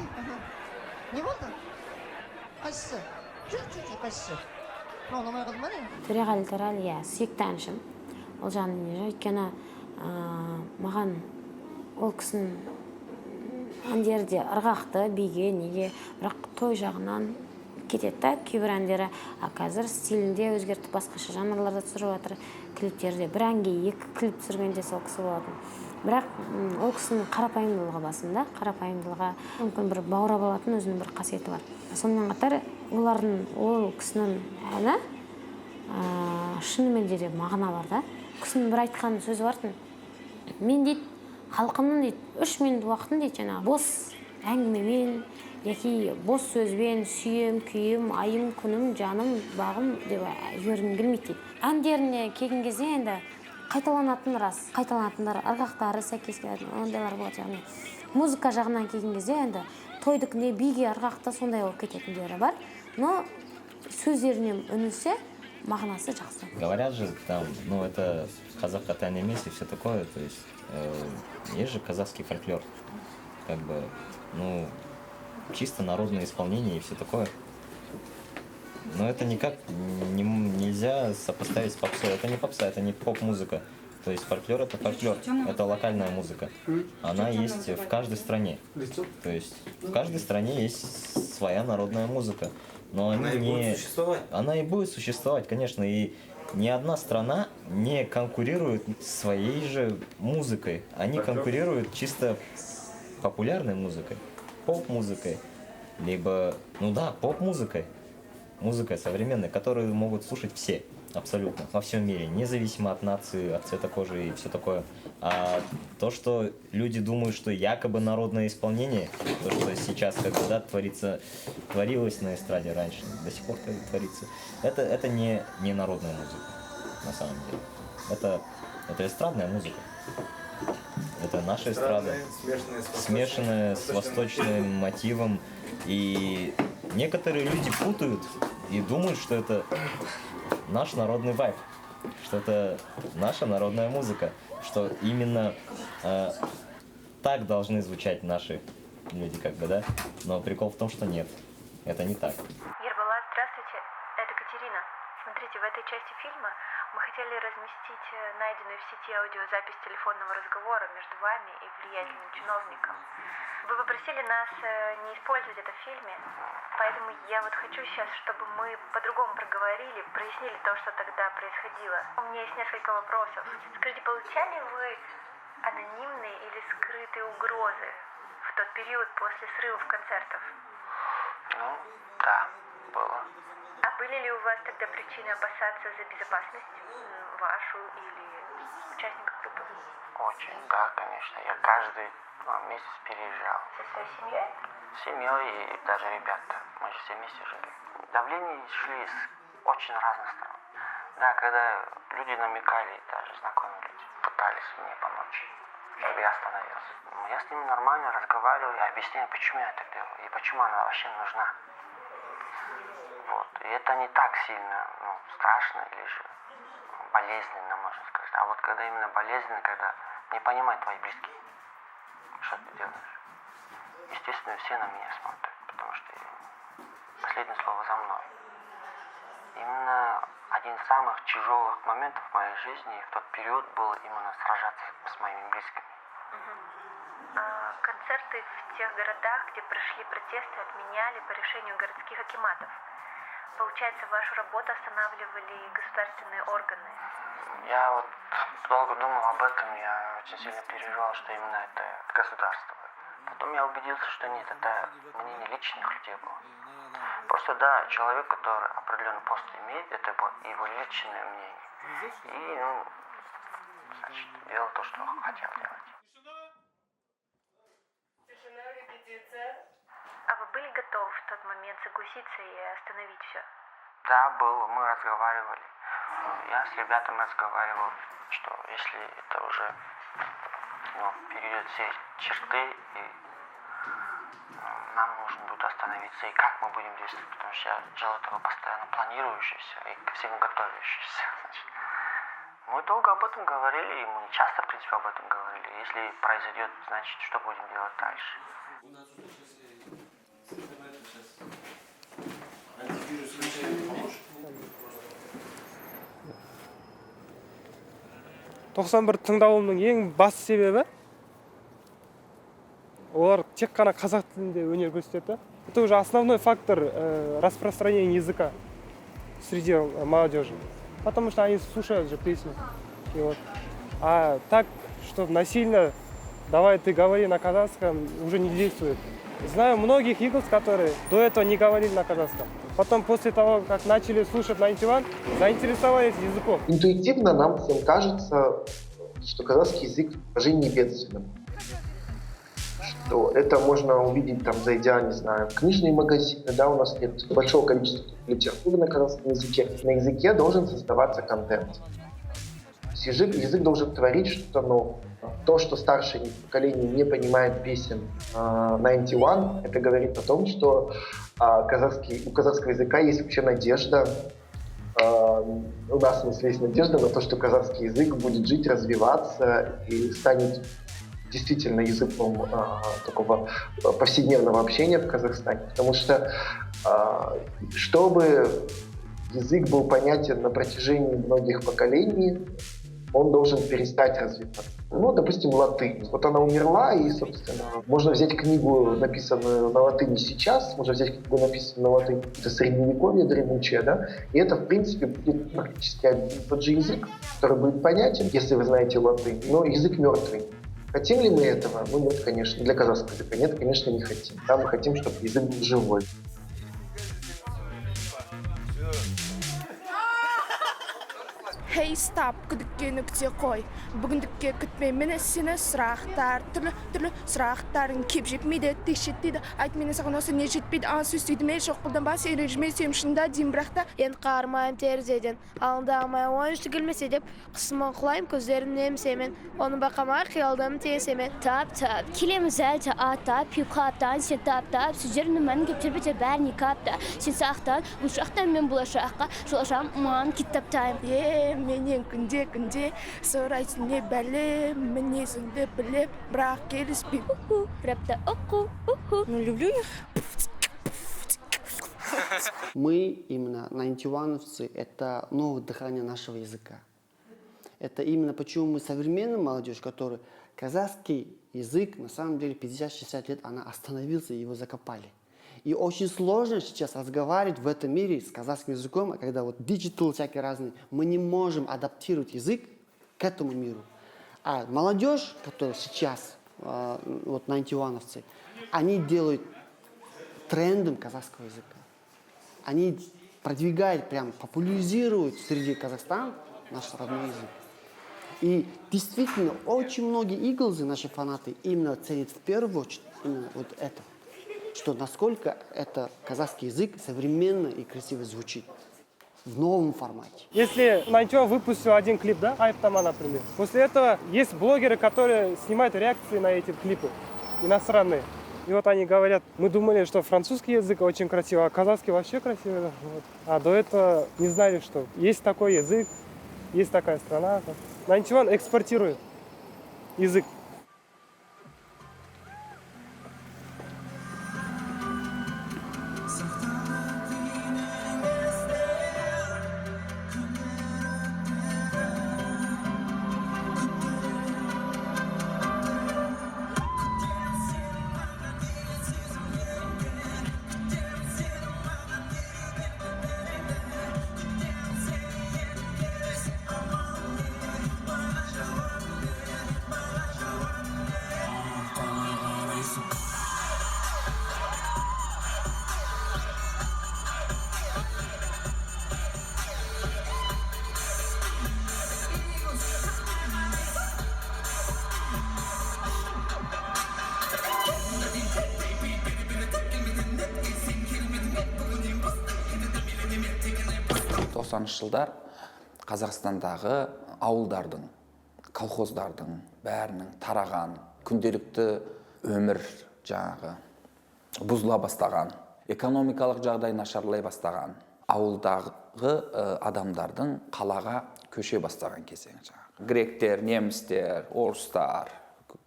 Не болды? Қайсысы? Жүр, қайсысы? Төреғали Төрәлі, иә, сүйікті әншім. Ол жағынан не өйткені маған ол кісінің әндері де ырғақты, биге, неге, бірақ той жағынан кетеді да, кейбір әндері. Қазір стилінде өзгертіп басқаша жанрларда түсіріп жатыр. Клиптерде бір әнге 2 клип түсіргенде сол кісі болатын. Бірақ ол кісінің қарапайымдылығы басында, қарапайымдылығы мүмкін бір баурап алатын өзінің бір қасиеті бар. Сонымен қатар ол кісінің әні шынымен де мағына бар да. Кісінің бір айтқан сөзі бартын. Мен дейді, халқымның дейді, 3 минут уақытын дейді, жаңағы бос әңгімемен, яки бос сөзбен сүйем, күйім, айым, күнім, жаным, бағым деп жібергім келмейді дейді. Әндеріне келген кезде енді қайталанатын рас, қайталанатындар, ырғақтары сәйкес келетін, ондайлар болады. Яғни музыка жағынан келген кезде енді тойдыкіне биге ырғақты сондай болып кететіндері бар. Но сөздерінен үнілсе, мағынасы жақсы. Говорят же, там, это казахқа тән емес и все такое, то есть есть же казахский фольклор, как бы, чисто народное исполнение и все такое. Но это никак нельзя сопоставить с попсой. Это не попса, это не поп-музыка. То есть фольклор — это фольклор, это локальная музыка. Она есть в каждой стране. То есть в каждой стране есть своя народная музыка. Но она и будет существовать, конечно. И ни одна страна не конкурирует своей же музыкой. Они конкурируют чисто популярной музыкой, поп-музыкой, либо, поп-музыкой. Музыкой современной, которую могут слушать все, абсолютно, во всем мире, независимо от нации, от цвета кожи и все такое. А то, что люди думают, что якобы народное исполнение, то, что сейчас творилось на эстраде раньше, до сих пор творится, это не народная музыка, на самом деле. Это эстрадная музыка. Это наша эстрада, смешанная с восточным мотивом. И некоторые люди путают и думают, что это наш народный вайб, что это наша народная музыка, что именно так должны звучать наши люди, да? Но прикол в том, что нет, это не так. Ербалат, здравствуйте, это Катерина. Смотрите, в этой части фильма мы хотели разместить найденную в сети аудиозапись телефонного разговора между вами и влиятельным чиновником. Вы попросили нас не использовать это в фильме, поэтому я хочу сейчас, чтобы мы по-другому проговорили, прояснили то, что тогда происходило. У меня есть несколько вопросов. Скажите, получали вы анонимные или скрытые угрозы в тот период после срывов концертов? Да, было. А были ли у вас тогда причины опасаться за безопасность вашу или участников группы? Очень, да, конечно. Я каждый месяц переезжал. Со своей семьей? С семьей и даже ребята. Мы же все вместе жили. Давления шли с очень разных сторон. Да, когда люди намекали, даже знакомые люди, пытались мне помочь, чтобы я остановился. Я с ними нормально разговаривал и объясняю, почему я это делаю и почему она вообще нужна. Вот. И это не так сильно страшно или же болезненно, можно сказать. А вот когда именно болезненно, когда не понимают твои близкие, что ты делаешь. Естественно, все на меня смотрят, потому что последнее слово за мной. Именно один из самых тяжелых моментов в моей жизни в тот период был именно сражаться с моими близкими. Концерты в тех городах, где прошли протесты, отменяли по решению городских акиматов. Получается, вашу работу останавливали государственные органы. Я вот долго думал об этом, я очень сильно переживал, что именно это государство. Потом я убедился, что нет, это мнение личных людей было. Просто да, человек, который определенный пост имеет, это его личное мнение. И, значит, делал то, что хотел делать. А вы были готовы в тот момент согласиться и остановить все? Да, было, мы разговаривали. Я с ребятами разговаривал, что если это уже перейдет все черты, и нам нужно будет остановиться, и как мы будем действовать, потому что я человек постоянно планирующийся и ко всему готовящийся. Значит. Мы долго об этом говорили, и мы часто, в принципе, об этом говорили. Если произойдет, значит, что будем делать дальше. тоқсан бір тыңдауымның ең басты себебі олар тек қана қазақ тілінде өнер көрсетеді. Это уже основной фактор распространения языка среди молодежи. Потому что они слушают же песни. И вот. А так, что насильно давай ты говори на казахском, уже не действует. Знаю многих Eagles, которые до этого не говорили на казахском. Потом, после того, как начали слушать 91, заинтересовались языком. Интуитивно нам всем кажется, что казахский язык даже не бедственным. Что это можно увидеть, там, зайдя, не знаю, в книжные магазины, да, у нас нет большого количества литературы на казахском языке. На языке должен создаваться контент. Язык должен творить что-то новое. То, что старшее поколение не понимает песен 91, это говорит о том, что у казахского языка есть вообще надежда. У нас, в смысле, есть надежда на то, что казахский язык будет жить, развиваться и станет действительно языком такого повседневного общения в Казахстане. Потому что, чтобы язык был понятен на протяжении многих поколений, он должен перестать развиваться. Ну, допустим, латынь. Вот она умерла, и, собственно, можно взять книгу, написанную на латыни сейчас, можно взять книгу, написанную на латыни, это средневековье дремучее, да, и это, в принципе, будет практически один и тот же язык, который будет понятен, если вы знаете латынь, но язык мертвый. Хотим ли мы этого? Ну, нет, конечно. Для казахского языка нет, конечно, не хотим. Там мы хотим, чтобы язык был живой. Hey stop, күдікке нүкте қой. Бүгіндікке күтпей мені сені сұрақтар. Түрлі сұрақтарын кеп жетмейді, текшетпейді. Айт мені саған осы не жетпейді, сөз сөйді ме, жоқ қолдан бас ережіме сүйім шында деймін бірақта. Ен қармайым терезеден, алында алмай ойыншты келмесе деп, қысымын құлайым көздерім немсемен, оны бақамай қиялдым тесемен. Тап, келеміз әлді атап, пиқаптан, сен тап, сөздерімді мән кептер бітер бәріне капта. Сен сақтан, бұлшақтан мен бұлашаққа, жолашам маған кеттаптайым. Менен күнде сұрайсың не бәлем, мінезіңді біліп, бірақ келіспей. Рэпта уку. Ну, люблю их. Мы, именно 91-овцы, это новое дыхание нашего языка. Это именно почему мы современная молодежь, которая казахский язык, на самом деле, 50-60 лет она остановился, его закопали. И очень сложно сейчас разговаривать в этом мире с казахским языком, а когда вот диджитал всякие разные, мы не можем адаптировать язык к этому миру. А молодежь, которая сейчас, вот 91-овцы, они делают трендом казахского языка. Они продвигают, прям популяризируют среди Казахстана наш родной язык. И действительно, очень многие иглзы, наши фанаты, именно ценят в первую очередь именно вот это. Что насколько это казахский язык современно и красиво звучит в новом формате. Если 91 выпустил один клип, да, Айптама, например, после этого есть блогеры, которые снимают реакции на эти клипы, иностранные. И вот они говорят, мы думали, что французский язык очень красивый, а казахский вообще красивый. Вот. А до этого не знали, что есть такой язык, есть такая страна. 91 экспортирует язык. 90 жылдар Қазақстандағы ауылдардың, колхоздардың бәрінің тараған, күнделікті өмір жаңағы бұзыла бастаған, экономикалық жағдай нашарлай бастаған, ауылдағы адамдардың қалаға көше бастаған кезең жаңағы. Гректер, немістер, орыстар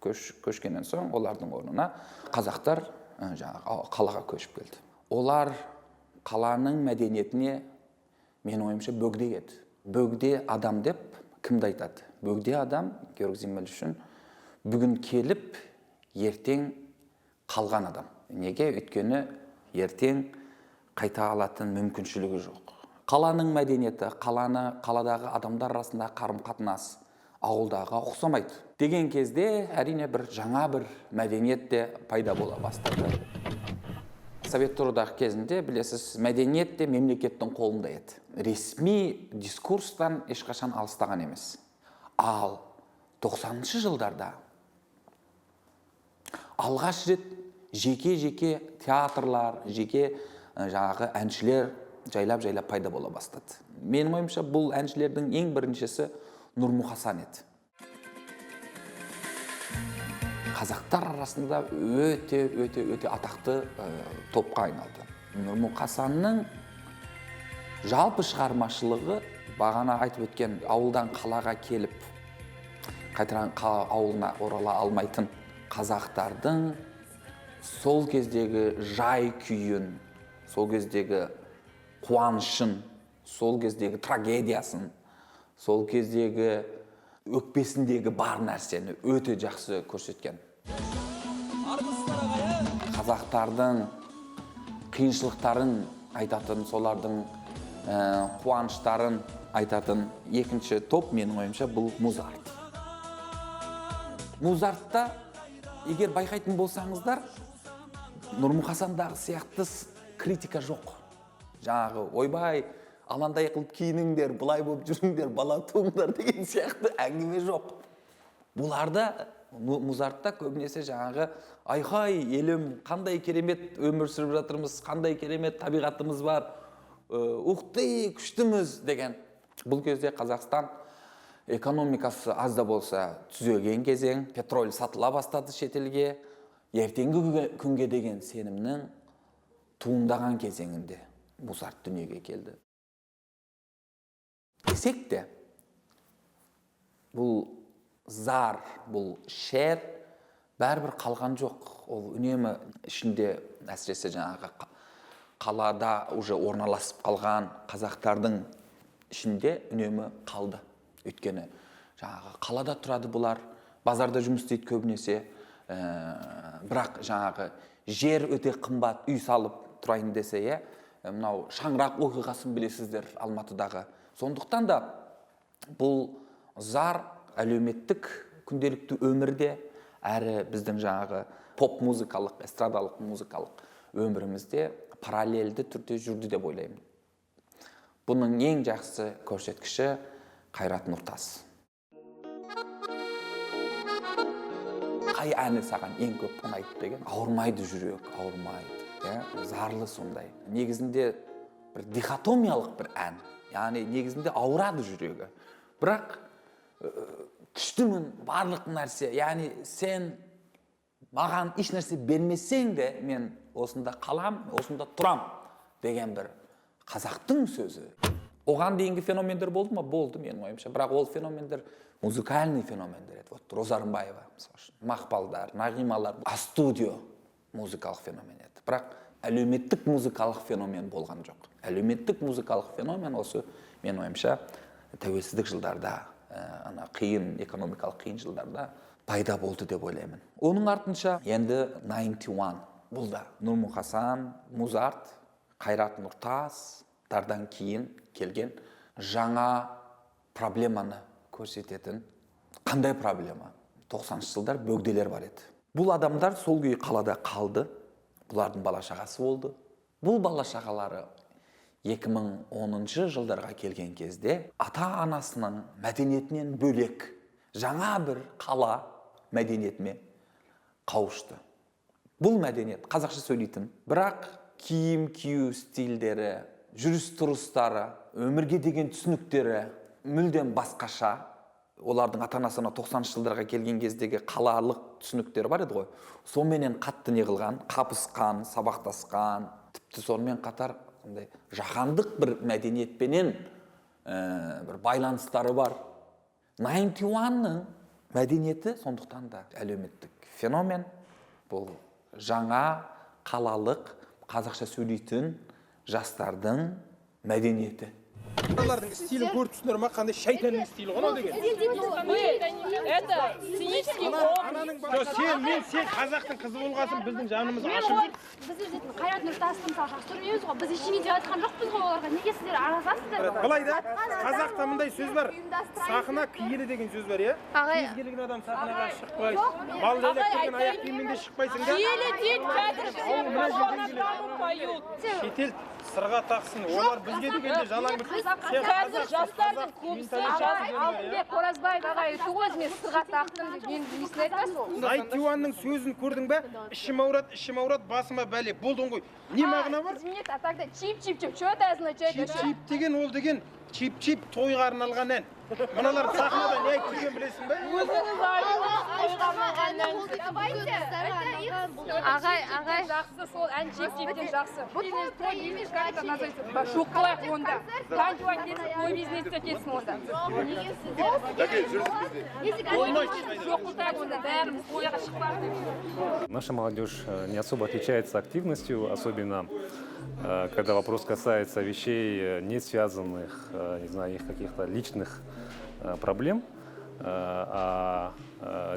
көшкеннен соң олардың орнына қазақтар жаңағы қалаға көшіп келді. Олар қаланың мәдениетіне мен ойымша бөгде еді. Бөгде адам деп кімді айтады? Бөгде адам Георг Зиммель үшін бүгін келіп, ертең қалған адам. Неге? Өйткені ертең қайта алатын мүмкіншілігі жоқ. Қаланың мәдениеті, қаладағы адамдар арасында қарым-қатынас ауылдағы ұқсамайды. Деген кезде әрине бір жаңа бір мәдениет те пайда бола бастады. Совет одағы кезінде білесіз, мәдениет те мемлекеттің қолында еді. Ресми дискурстан ешқашан алыстаған емес. Ал 90-шы жылдарда алғаш рет жеке театрлар, жеке жаңағы әншілер жайлап пайда бола бастады. Менің ойымша бұл әншілердің ең біріншісі Нұрмұқасан еді. Қазақтар арасында өте атақты топқа айналды. Нұрмұқасанның жалпы шығармашылығы бағана айтып өткен ауылдан қалаға келіп, қайтадан ауылына орала алмайтын қазақтардың сол кездегі жай күйін, сол кездегі қуанышын, сол кездегі трагедиясын, сол кездегі өкпесіндегі бар нәрсені өте жақсы көрсеткен. Қазақтардың қиыншылықтарын айтатын, солардың қуаныштарын айтатын екінші топ менің ойымша бұл Музарт. Музартта егер байқайтын болсаңыздар, Нұрмұқасандағы сияқты критика жоқ. Жаңағы ойбай, аландай қылып киініңдер, былай болып жүріңдер, бала туыңдар деген сияқты әңгіме жоқ. Бұларда, Музартта көбінесе жаңағы айхай, елім, қандай керемет өмір сүріп жатырмыз, қандай керемет табиғатымыз бар, ұқты, күштіміз деген. Бұл кезде Қазақстан экономикасы аз да болса түзеген кезең, петроль сатыла бастады шетелге, ертеңгі күнге деген сенімнің туындаған кезеңінде Музарт дүниеге келді. Десек те, бұл зар, бұл шер бәрібір қалған жоқ. Ол үнемі ішінде, әсіресе жаңағы қалада уже орналасып қалған қазақтардың ішінде үнемі қалды. Өйткені жаңағы қалада тұрады бұлар, базарда жұмыс істейді көбінесе, бірақ жаңағы жер өте қымбат, үй салып тұрайын десе, мынау шаңырақ оқиғасын білесіздер Алматыдағы. Сондықтан да бұл зар әлеуметтік күнделікті өмірде, әрі біздің жаңағы поп музыкалық, эстрадалық музыкалық өмірімізде параллельді түрде жүрді деп ойлаймын. Бұның ең жақсы көрсеткіші Қайрат Нұртас. Қай әні саған ең көп ұнайды деген? Ауырмайды жүрек, ауырмайды. Зарлы сондай. Негізінде бір дихотомиялық бір ән. Яғни негізінде ауырады жүрегі. Бірақ күштімін, барлық нәрсе. Яғни сен маған еш нәрсе бермесең де, мен осында қалам, осында тұрам деген бір қазақтың сөзі. Оған дейінгі феномендер болды ма? Болды менің ойымша. Бірақ ол феномендер музыкальный феномендер еді. Вот Роза Рымбаева, Мақпалдар, Нағималар, астудио музыкалық феномен еді. Бірақ әлеуметтік музыкалық феномен болған жоқ. Әлеуметтік музыкалық феномен осы менің ойымша тәуелсіздік жылдарда, қиын, экономикалық қиын жылдарда пайда болды деп ойлаймын. Оның артынша енді 91 бұл да Нұрмұқасан, Музарт, Қайрат Нұртастардан кейін келген жаңа проблеманы көрсететін. Қандай проблема? 90-шы жылдар бөгделер бар еді. Бұл адамдар сол күйі қалада қалды. Бұлардың бала-шағасы болды. Бұл бала-шағалары 2010 жылдарға келген кезде ата-анасының мәдениетінен бөлек жаңа бір қала мәдениетіме қауышты. Бұл мәдениет қазақша сөйлейтін, бірақ киім кию стильдері жүріс-тұрыстары, өмірге деген түсініктері мүлдем басқаша. Олардың ата-анасына 90-шы жылдарға келген кездегі қалалық түсініктері бар еді ғой. Сонымен қатты не қылған, қабысқан, сабақтасқан, тіпті сонымен қатар жаһандық бір мәдениетпенен бір байланыстары бар. 91-ның мәдениеті сондықтан да әлеуметтік феномен. Бұл жаңа қалалық қазақша сөйлейтін жастардың мәдениеті. Олардың стилін көріп түсіндір ма, қандай шайтанның стилі ғой деген. Это цинический сен қазақтың қызы болғасын біздің жанымыз ашып. Біз өздердің Қайрат Нұртасты мысалы жақсы көрмейміз ғой. Біз ештеңе деп жатқан жоқпыз ғой оларға. Неге сіздер араласасыздар? Былай да, қазақта мындай сөз бар. Сахна киелі деген сөз бар, иә? Кез келген адам сахнаға шықпай, бал жайлап келген аяқ киіммен де шықпайсың да. Киелі дейді, шетел сырға тақсын, олар бізге дегенде жалаң қазір жастардың көбісі Алтынбек Қоразбаев ағай туғыз мен сырға тақтым деп мен несін айтасыз ол? Найтиуанның сөзін көрдің бе? Ішім ауырат, басыма бәле. Болдың ғой. Не мағына бар? Извините, а тогда чип-чип-чип, что это означает? Чип-чип деген ол деген чип-чип тойға арналған ән. Мыналар сахнада не айтып жүрген білесің бе? Өзіңіз ағай жақсы, сол ән чип-чиптен жақсы. Бизнес, той бизнес, как это называется? Шоқ қылайық онда. Танжуан кетсін, той бизнесте кетсін онда. Шоқ қылайық онда, бәріміз тойға шықпақ. Наша молодежь не особо отличается активностью, особенно когда вопрос касается вещей, не связанных, не знаю, их каких-то личных проблем, а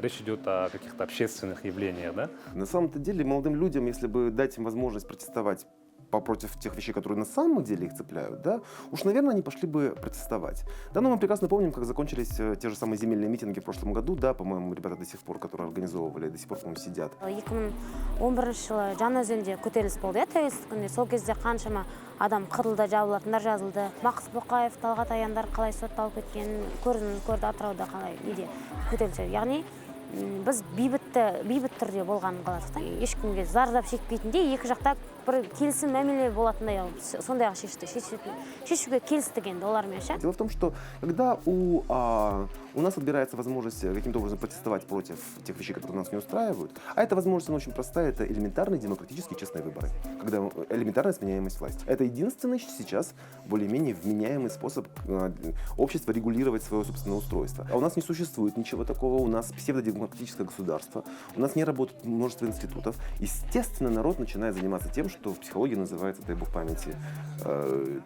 речь идет о каких-то общественных явлениях, да? На самом-то деле молодым людям, если бы дать им возможность протестовать против тех вещей, которые на самом деле их цепляют, да, уж, наверное, они пошли бы протестовать. Да, но мы прекрасно помним, как закончились те же самые земельные митинги в прошлом году, да, по-моему, ребята до сих пор, которые организовывали, до сих пор, по-моему, сидят. 2011 жылы Жаңаөзенде көтеріліс болды, тәуелсіздік күнінде. Сол кезде қаншама адам қырылды, жабылатындар жазылды. Мақсұт Боқаев, Талғат Аяндар қалай сотталып кеткен, көрді Атырауда қалай неде көтеріліс. Яғни біз бейбіт түрде болғанын қаладық та. Ешкімге зардап шекпейтіндей, екі жақта бір келісім мәміле болатындай, сондай-ақ шешуге келістік енді олармен. Дело в том, что когда у нас отбирается возможность каким-то образом протестовать против тех вещей, которые нас не устраивают, а эта возможность, она очень простая, это элементарные демократические честные выборы, когда элементарная сменяемость власти. Это единственный сейчас более-менее вменяемый способ общества регулировать свое собственное устройство. А у нас не существует ничего такого, у нас псевдодемократическое государство, у нас не работает множество институтов. Естественно, народ начинает заниматься тем, что в психологии называется, дай бог памяти,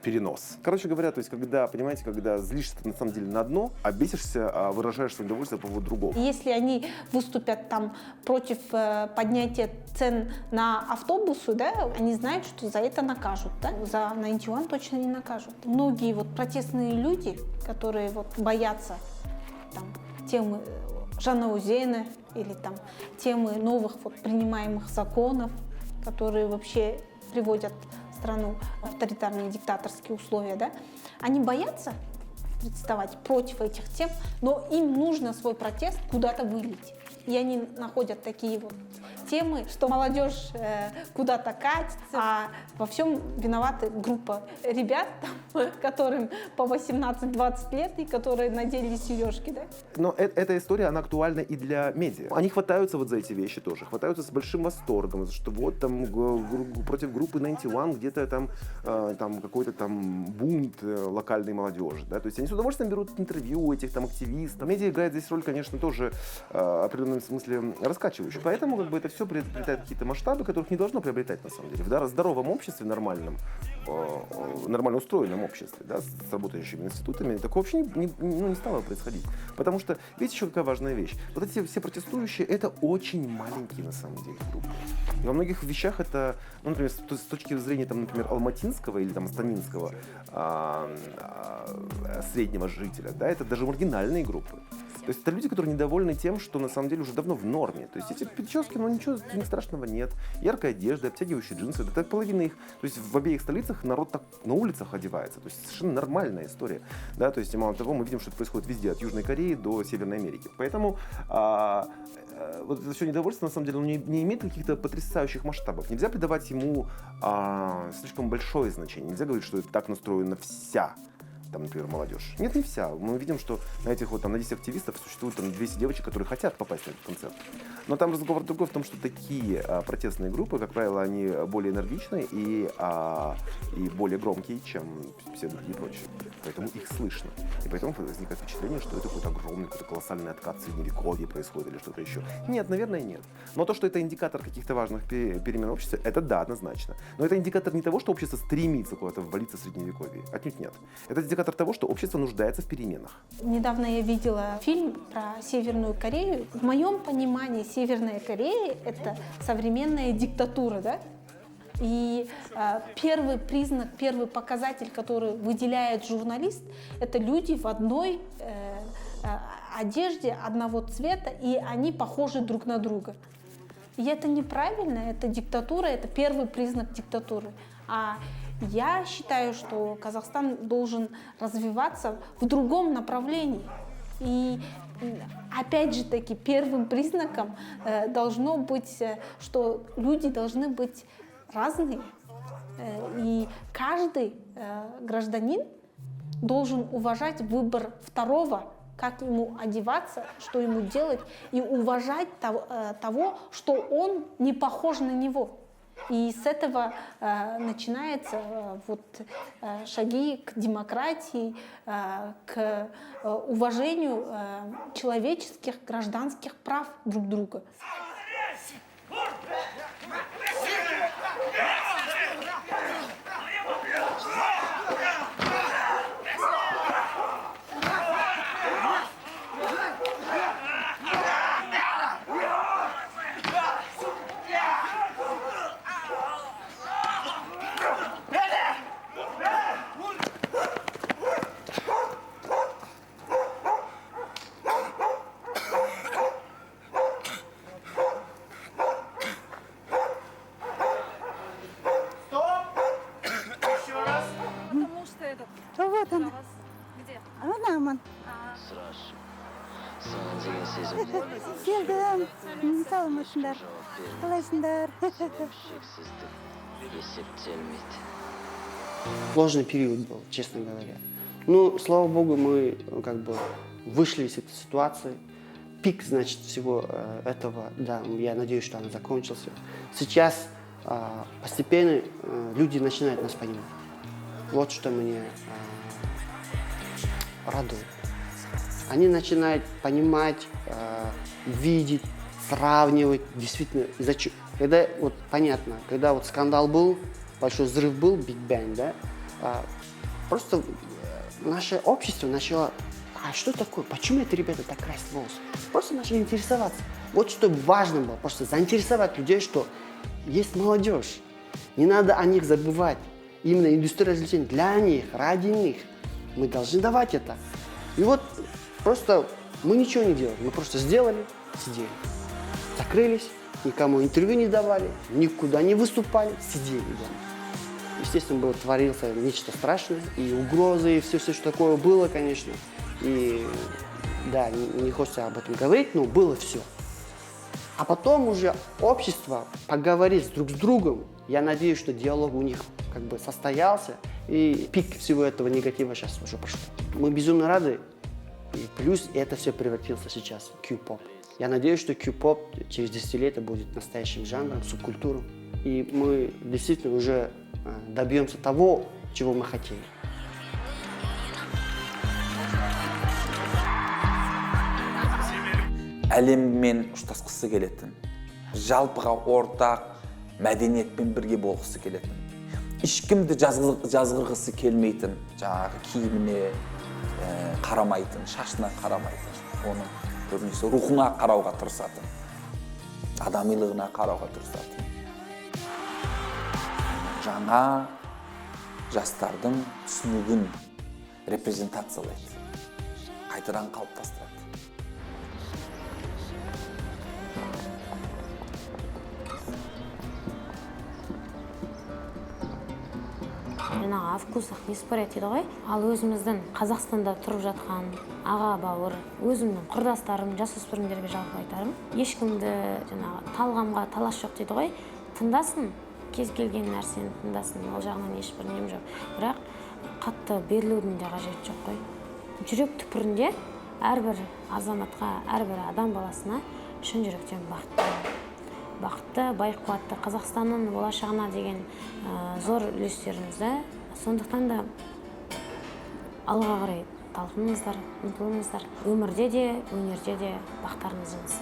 перенос. Короче говоря, то есть, когда, понимаете, когда злишься на самом деле на одно, а бесишься, а выражаешь свое недовольство по поводу другого. Если они выступят там против поднятия цен на автобусы, да, они знают, что за это накажут, да? За 91 точно не накажут. Многие вот протестные люди, которые вот боятся там темы Жаңаөзена или там темы новых вот принимаемых законов, которые вообще приводят страну в авторитарные диктаторские условия, да, они боятся протестовать против этих тем, но им нужно свой протест куда-то вылить. И они находят такие вот темы, что молодежь куда-то катится, а во всем виновата группа ребят, которым по 18-20 лет и которые надели сережки, да? Но эта история, она актуальна и для медиа. Они хватаются вот за эти вещи тоже, хватаются с большим восторгом, что вот там против группы 91 где-то там какой-то там бунт локальной молодежи, да, то есть они с удовольствием берут интервью у этих там активистов. Медиа играет здесь роль, конечно, тоже определенном смысле раскачивающую. Поэтому как бы это все приобретает какие-то масштабы, которых не должно приобретать на самом деле. В здоровом обществе, нормальном, нормально устроенном обществе, да, с работающими институтами, такого вообще не стало происходить. Потому что, видите, еще какая важная вещь. Вот эти все протестующие, это очень маленькие на самом деле группы. И во многих вещах это, ну, например, с точки зрения, там, например, алматинского или там астанинского среднего жителя, да, это даже маргинальные группы. То есть это люди, которые недовольны тем, что на самом деле уже давно в норме. То есть эти прически, ну ничего страшного нет. Яркая одежда, обтягивающие джинсы, это половина их. То есть в обеих столицах народ так на улицах одевается. То есть совершенно нормальная история. Да? То есть мало того, мы видим, что это происходит везде, от Южной Кореи до Северной Америки. Поэтому вот это все недовольство, на самом деле, не имеет каких-то потрясающих масштабов. Нельзя придавать ему слишком большое значение. Нельзя говорить, что это так настроена вся, там, например, молодежь. Нет, не вся. Мы видим, что на этих вот, там, на 10 активистов существует там 200 девочек, которые хотят попасть на этот концерт. Но там разговор другой в том, что такие протестные группы, как правило, они более энергичные и более громкие, чем все другие прочие. Поэтому их слышно. И поэтому возникает впечатление, что это какой-то огромный, какой-то колоссальный откат средневековья происходит или что-то еще. Нет, наверное, нет. Но то, что это индикатор каких-то важных перемен в обществе, это да, однозначно. Но это индикатор не того, что общество стремится куда-то ввалиться в средневековье. Отнюдь нет. Это индикатор того, что общество нуждается в переменах. Недавно я видела фильм про Северную Корею. В моем понимании Северная Корея — это современная диктатура, да? И первый признак, первый показатель, который выделяет журналист, это люди в одной одежде одного цвета, и они похожи друг на друга. И это неправильно, это диктатура, это первый признак диктатуры. А я считаю, что Казахстан должен развиваться в другом направлении. И опять же таки первым признаком должно быть, что люди должны быть разные. И каждый гражданин должен уважать выбор второго, как ему одеваться, что ему делать, и уважать того, что он не похож на него. И с этого начинаются шаги к демократии, к уважению человеческих, гражданских прав друг друга. Вот он. Где? Ана аман. Келдім. Саламатсыңдар. Қалайсыңдар? Сложный период был, честно говоря. Ну, слава богу, мы как бы вышли из этой ситуации. Пик, значит, всего этого, да, я надеюсь, что он закончился. Сейчас постепенно люди начинают нас понимать. Вот что меня радует. Они начинают понимать, видеть, сравнивать. Действительно, когда вот понятно, когда вот скандал был, большой взрыв был, Big Bang, да, просто наше общество начало, а что такое, почему это ребята так красят волосы? Просто начали интересоваться. Вот что важно было, просто заинтересовать людей, что есть молодежь, не надо о них забывать. Именно индустрия развлечений для них, ради них. Мы должны давать это. И вот просто мы ничего не делали. Мы просто сделали, сидели. Закрылись, никому интервью не давали, никуда не выступали, сидели дома. Естественно, было творилось нечто страшное, и угрозы, и все, что такое было, конечно. И да, не хочется об этом говорить, но было все. А потом уже общество поговорит друг с другом. Я надеюсь, что диалог у них как бы состоялся, и пик всего этого негатива сейчас уже пошел. Мы безумно рады, и плюс это все превратилось сейчас в Q-pop. Я надеюсь, что Q-pop через десятилетия будет настоящим жанром, субкультурой, и мы действительно уже добьемся того, чего мы хотели. Әлеммен ұштасқысы келетін, жалпыға ортақ мәдениетпен бірге болғысы келетін, ешкімді жазғырғысы келмейтін, жаңағы киіміне қарамайтын, шашына қарамайтын, оның көбінесе рухына қарауға тырысатын, адамилығына қарауға тырысатын. Жаңа жастардың түсінігін репрезентациялайды, қайтадан қалыптастырады. жаңағы о вкусах не спорят дейді ғой. Ал өзіміздің Қазақстанда тұрып жатқан аға бауыр, өзімнің құрдастарым, жасөспірімдерге жалпы айтарым, ешкімді жаңағы талғамға талас жоқ дейді ғой. Тыңдасын, кез келген нәрсені тыңдасын, ол жағынан ешбір нем жоқ. Бірақ қатты берілудің де қажеті жоқ қой. Жүрек түпірінде әрбір азаматқа, әрбір адам баласына шын жүректен бақытты, бай қуатты Қазақстанның болашағына деген зор үлестеріңізді. Сондықтан да алға қарай талпыныңыздар, ұмтылыңыздар. Өмірде де, өнерде де бақтарыңыз жеңсін.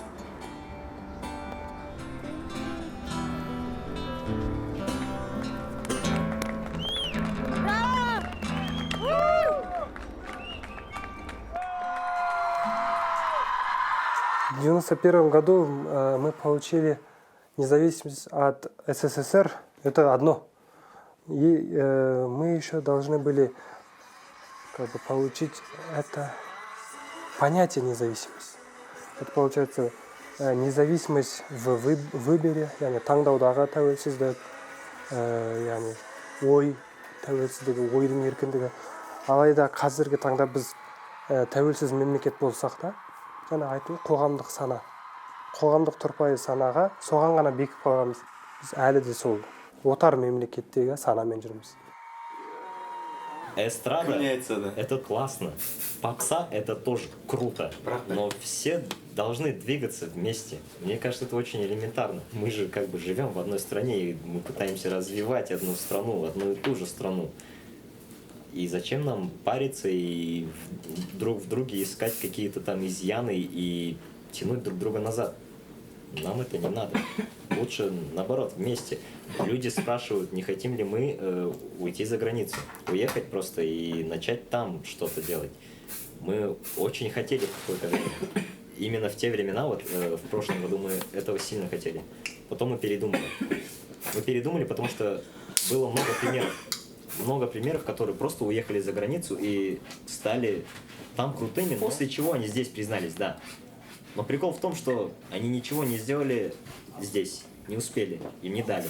В 1991 году мы получили независимость от СССР. Это одно. И мы еще должны были получить это понятие независимость. Это получается независимость в выборе, яғни таңдаудағы тәуелсіздік, яғни ой тәуелсіздігі, ойдың еркіндігі. Алайда қазіргі таңда біз тәуелсіз мемлекет болсақ та, жаңа айту қоғамдық сана, қоғамдық тұрпайы санаға соған ғана бекіп қалғанбыз. Біз әлі де сол отар мемлекеттегі санамен жүрміз. Эстрада — это классно. Попса — это тоже круто. Но все должны двигаться вместе. Мне кажется, это очень элементарно. Мы же как бы живем в одной стране, и мы пытаемся развивать одну страну, одну и ту же страну. И зачем нам париться и друг в друге искать какие-то там изъяны и тянуть друг друга назад? Нам это не надо. Лучше наоборот, вместе. Люди спрашивают, не хотим ли мы уйти за границу. Уехать просто и начать там что-то делать. Мы очень хотели в какое-то время. Именно в те времена, вот в прошлом году мы этого сильно хотели. Потом мы передумали. Мы передумали, потому что было много примеров. Много примеров, которые просто уехали за границу и стали там крутыми, после чего они здесь признались, да. Но прикол в том, что они ничего не сделали здесь, не успели, им не дали.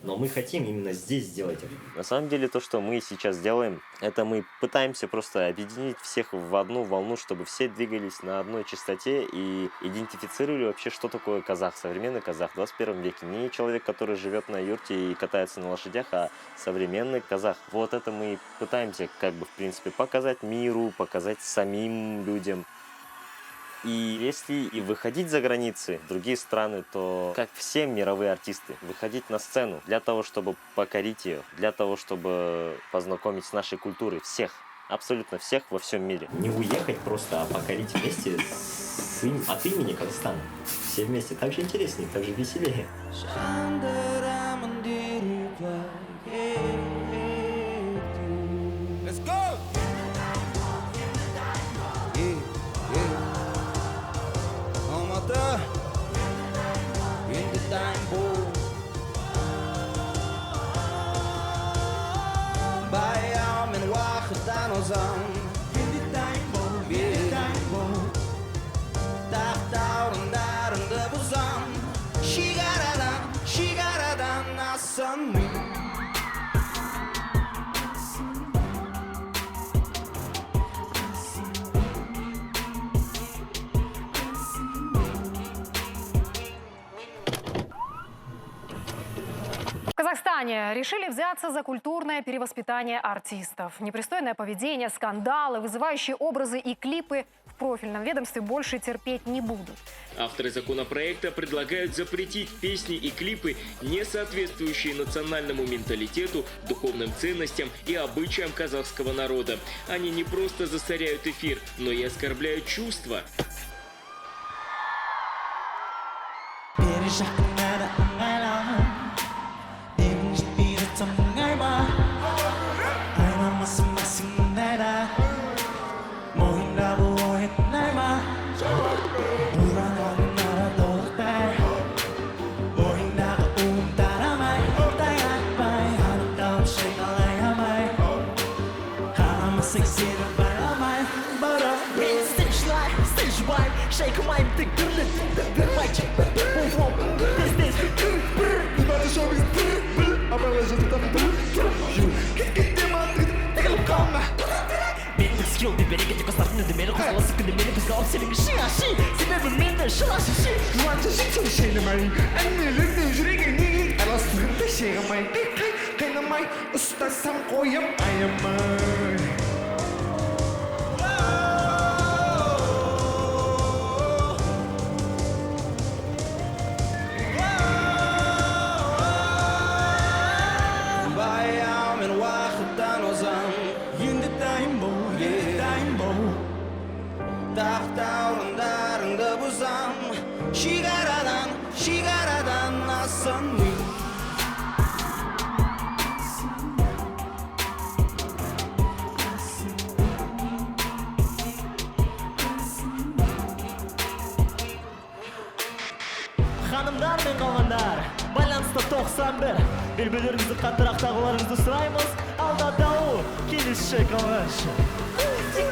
Но мы хотим именно здесь сделать это. На самом деле то, что мы сейчас делаем, это мы пытаемся просто объединить всех в одну волну, чтобы все двигались на одной частоте и идентифицировали вообще, что такое казах, современный казах в 21 веке. Не человек, который живет на юрте и катается на лошадях, а современный казах. Вот это мы пытаемся, как бы, в принципе, показать миру, показать самим людям. И если и выходить за границы, в другие страны, то, как все мировые артисты, выходить на сцену для того, чтобы покорить ее, для того, чтобы познакомить с нашей культурой всех, абсолютно всех во всем мире. Не уехать просто, а покорить вместе от имени Казахстана. Все вместе. Так же интереснее, так же веселее. Let's go! Енді дайын бол баяу мен уақыттан озам енді дайын бол тақтаурындарыңды бұзам шекарадан асам В Казахстане решили взяться за культурное перевоспитание артистов. Непристойное поведение, скандалы, вызывающие образы и клипы в профильном ведомстве больше терпеть не будут. Авторы законопроекта предлагают запретить песни и клипы, не соответствующие национальному менталитету, духовным ценностям и обычаям казахского народа. Они не просто засоряют эфир, но и оскорбляют чувства. Shake my dick, осы күні мені біз алып сенің ішің аши себебі менде шылашы ши жуаншы жексің шенімай әңгімелердің жүрегі неге араластығында шеғымай қайнамай ұстасам қойым аямай Тақтауырындарыңды бұзам шигарадан асынмын Ханымдар мен қалғандар, байланыста 91 Белбелеріңізді қаттырақ тағыларыңызды сұраймыз Алда дау, келісші қалғаншы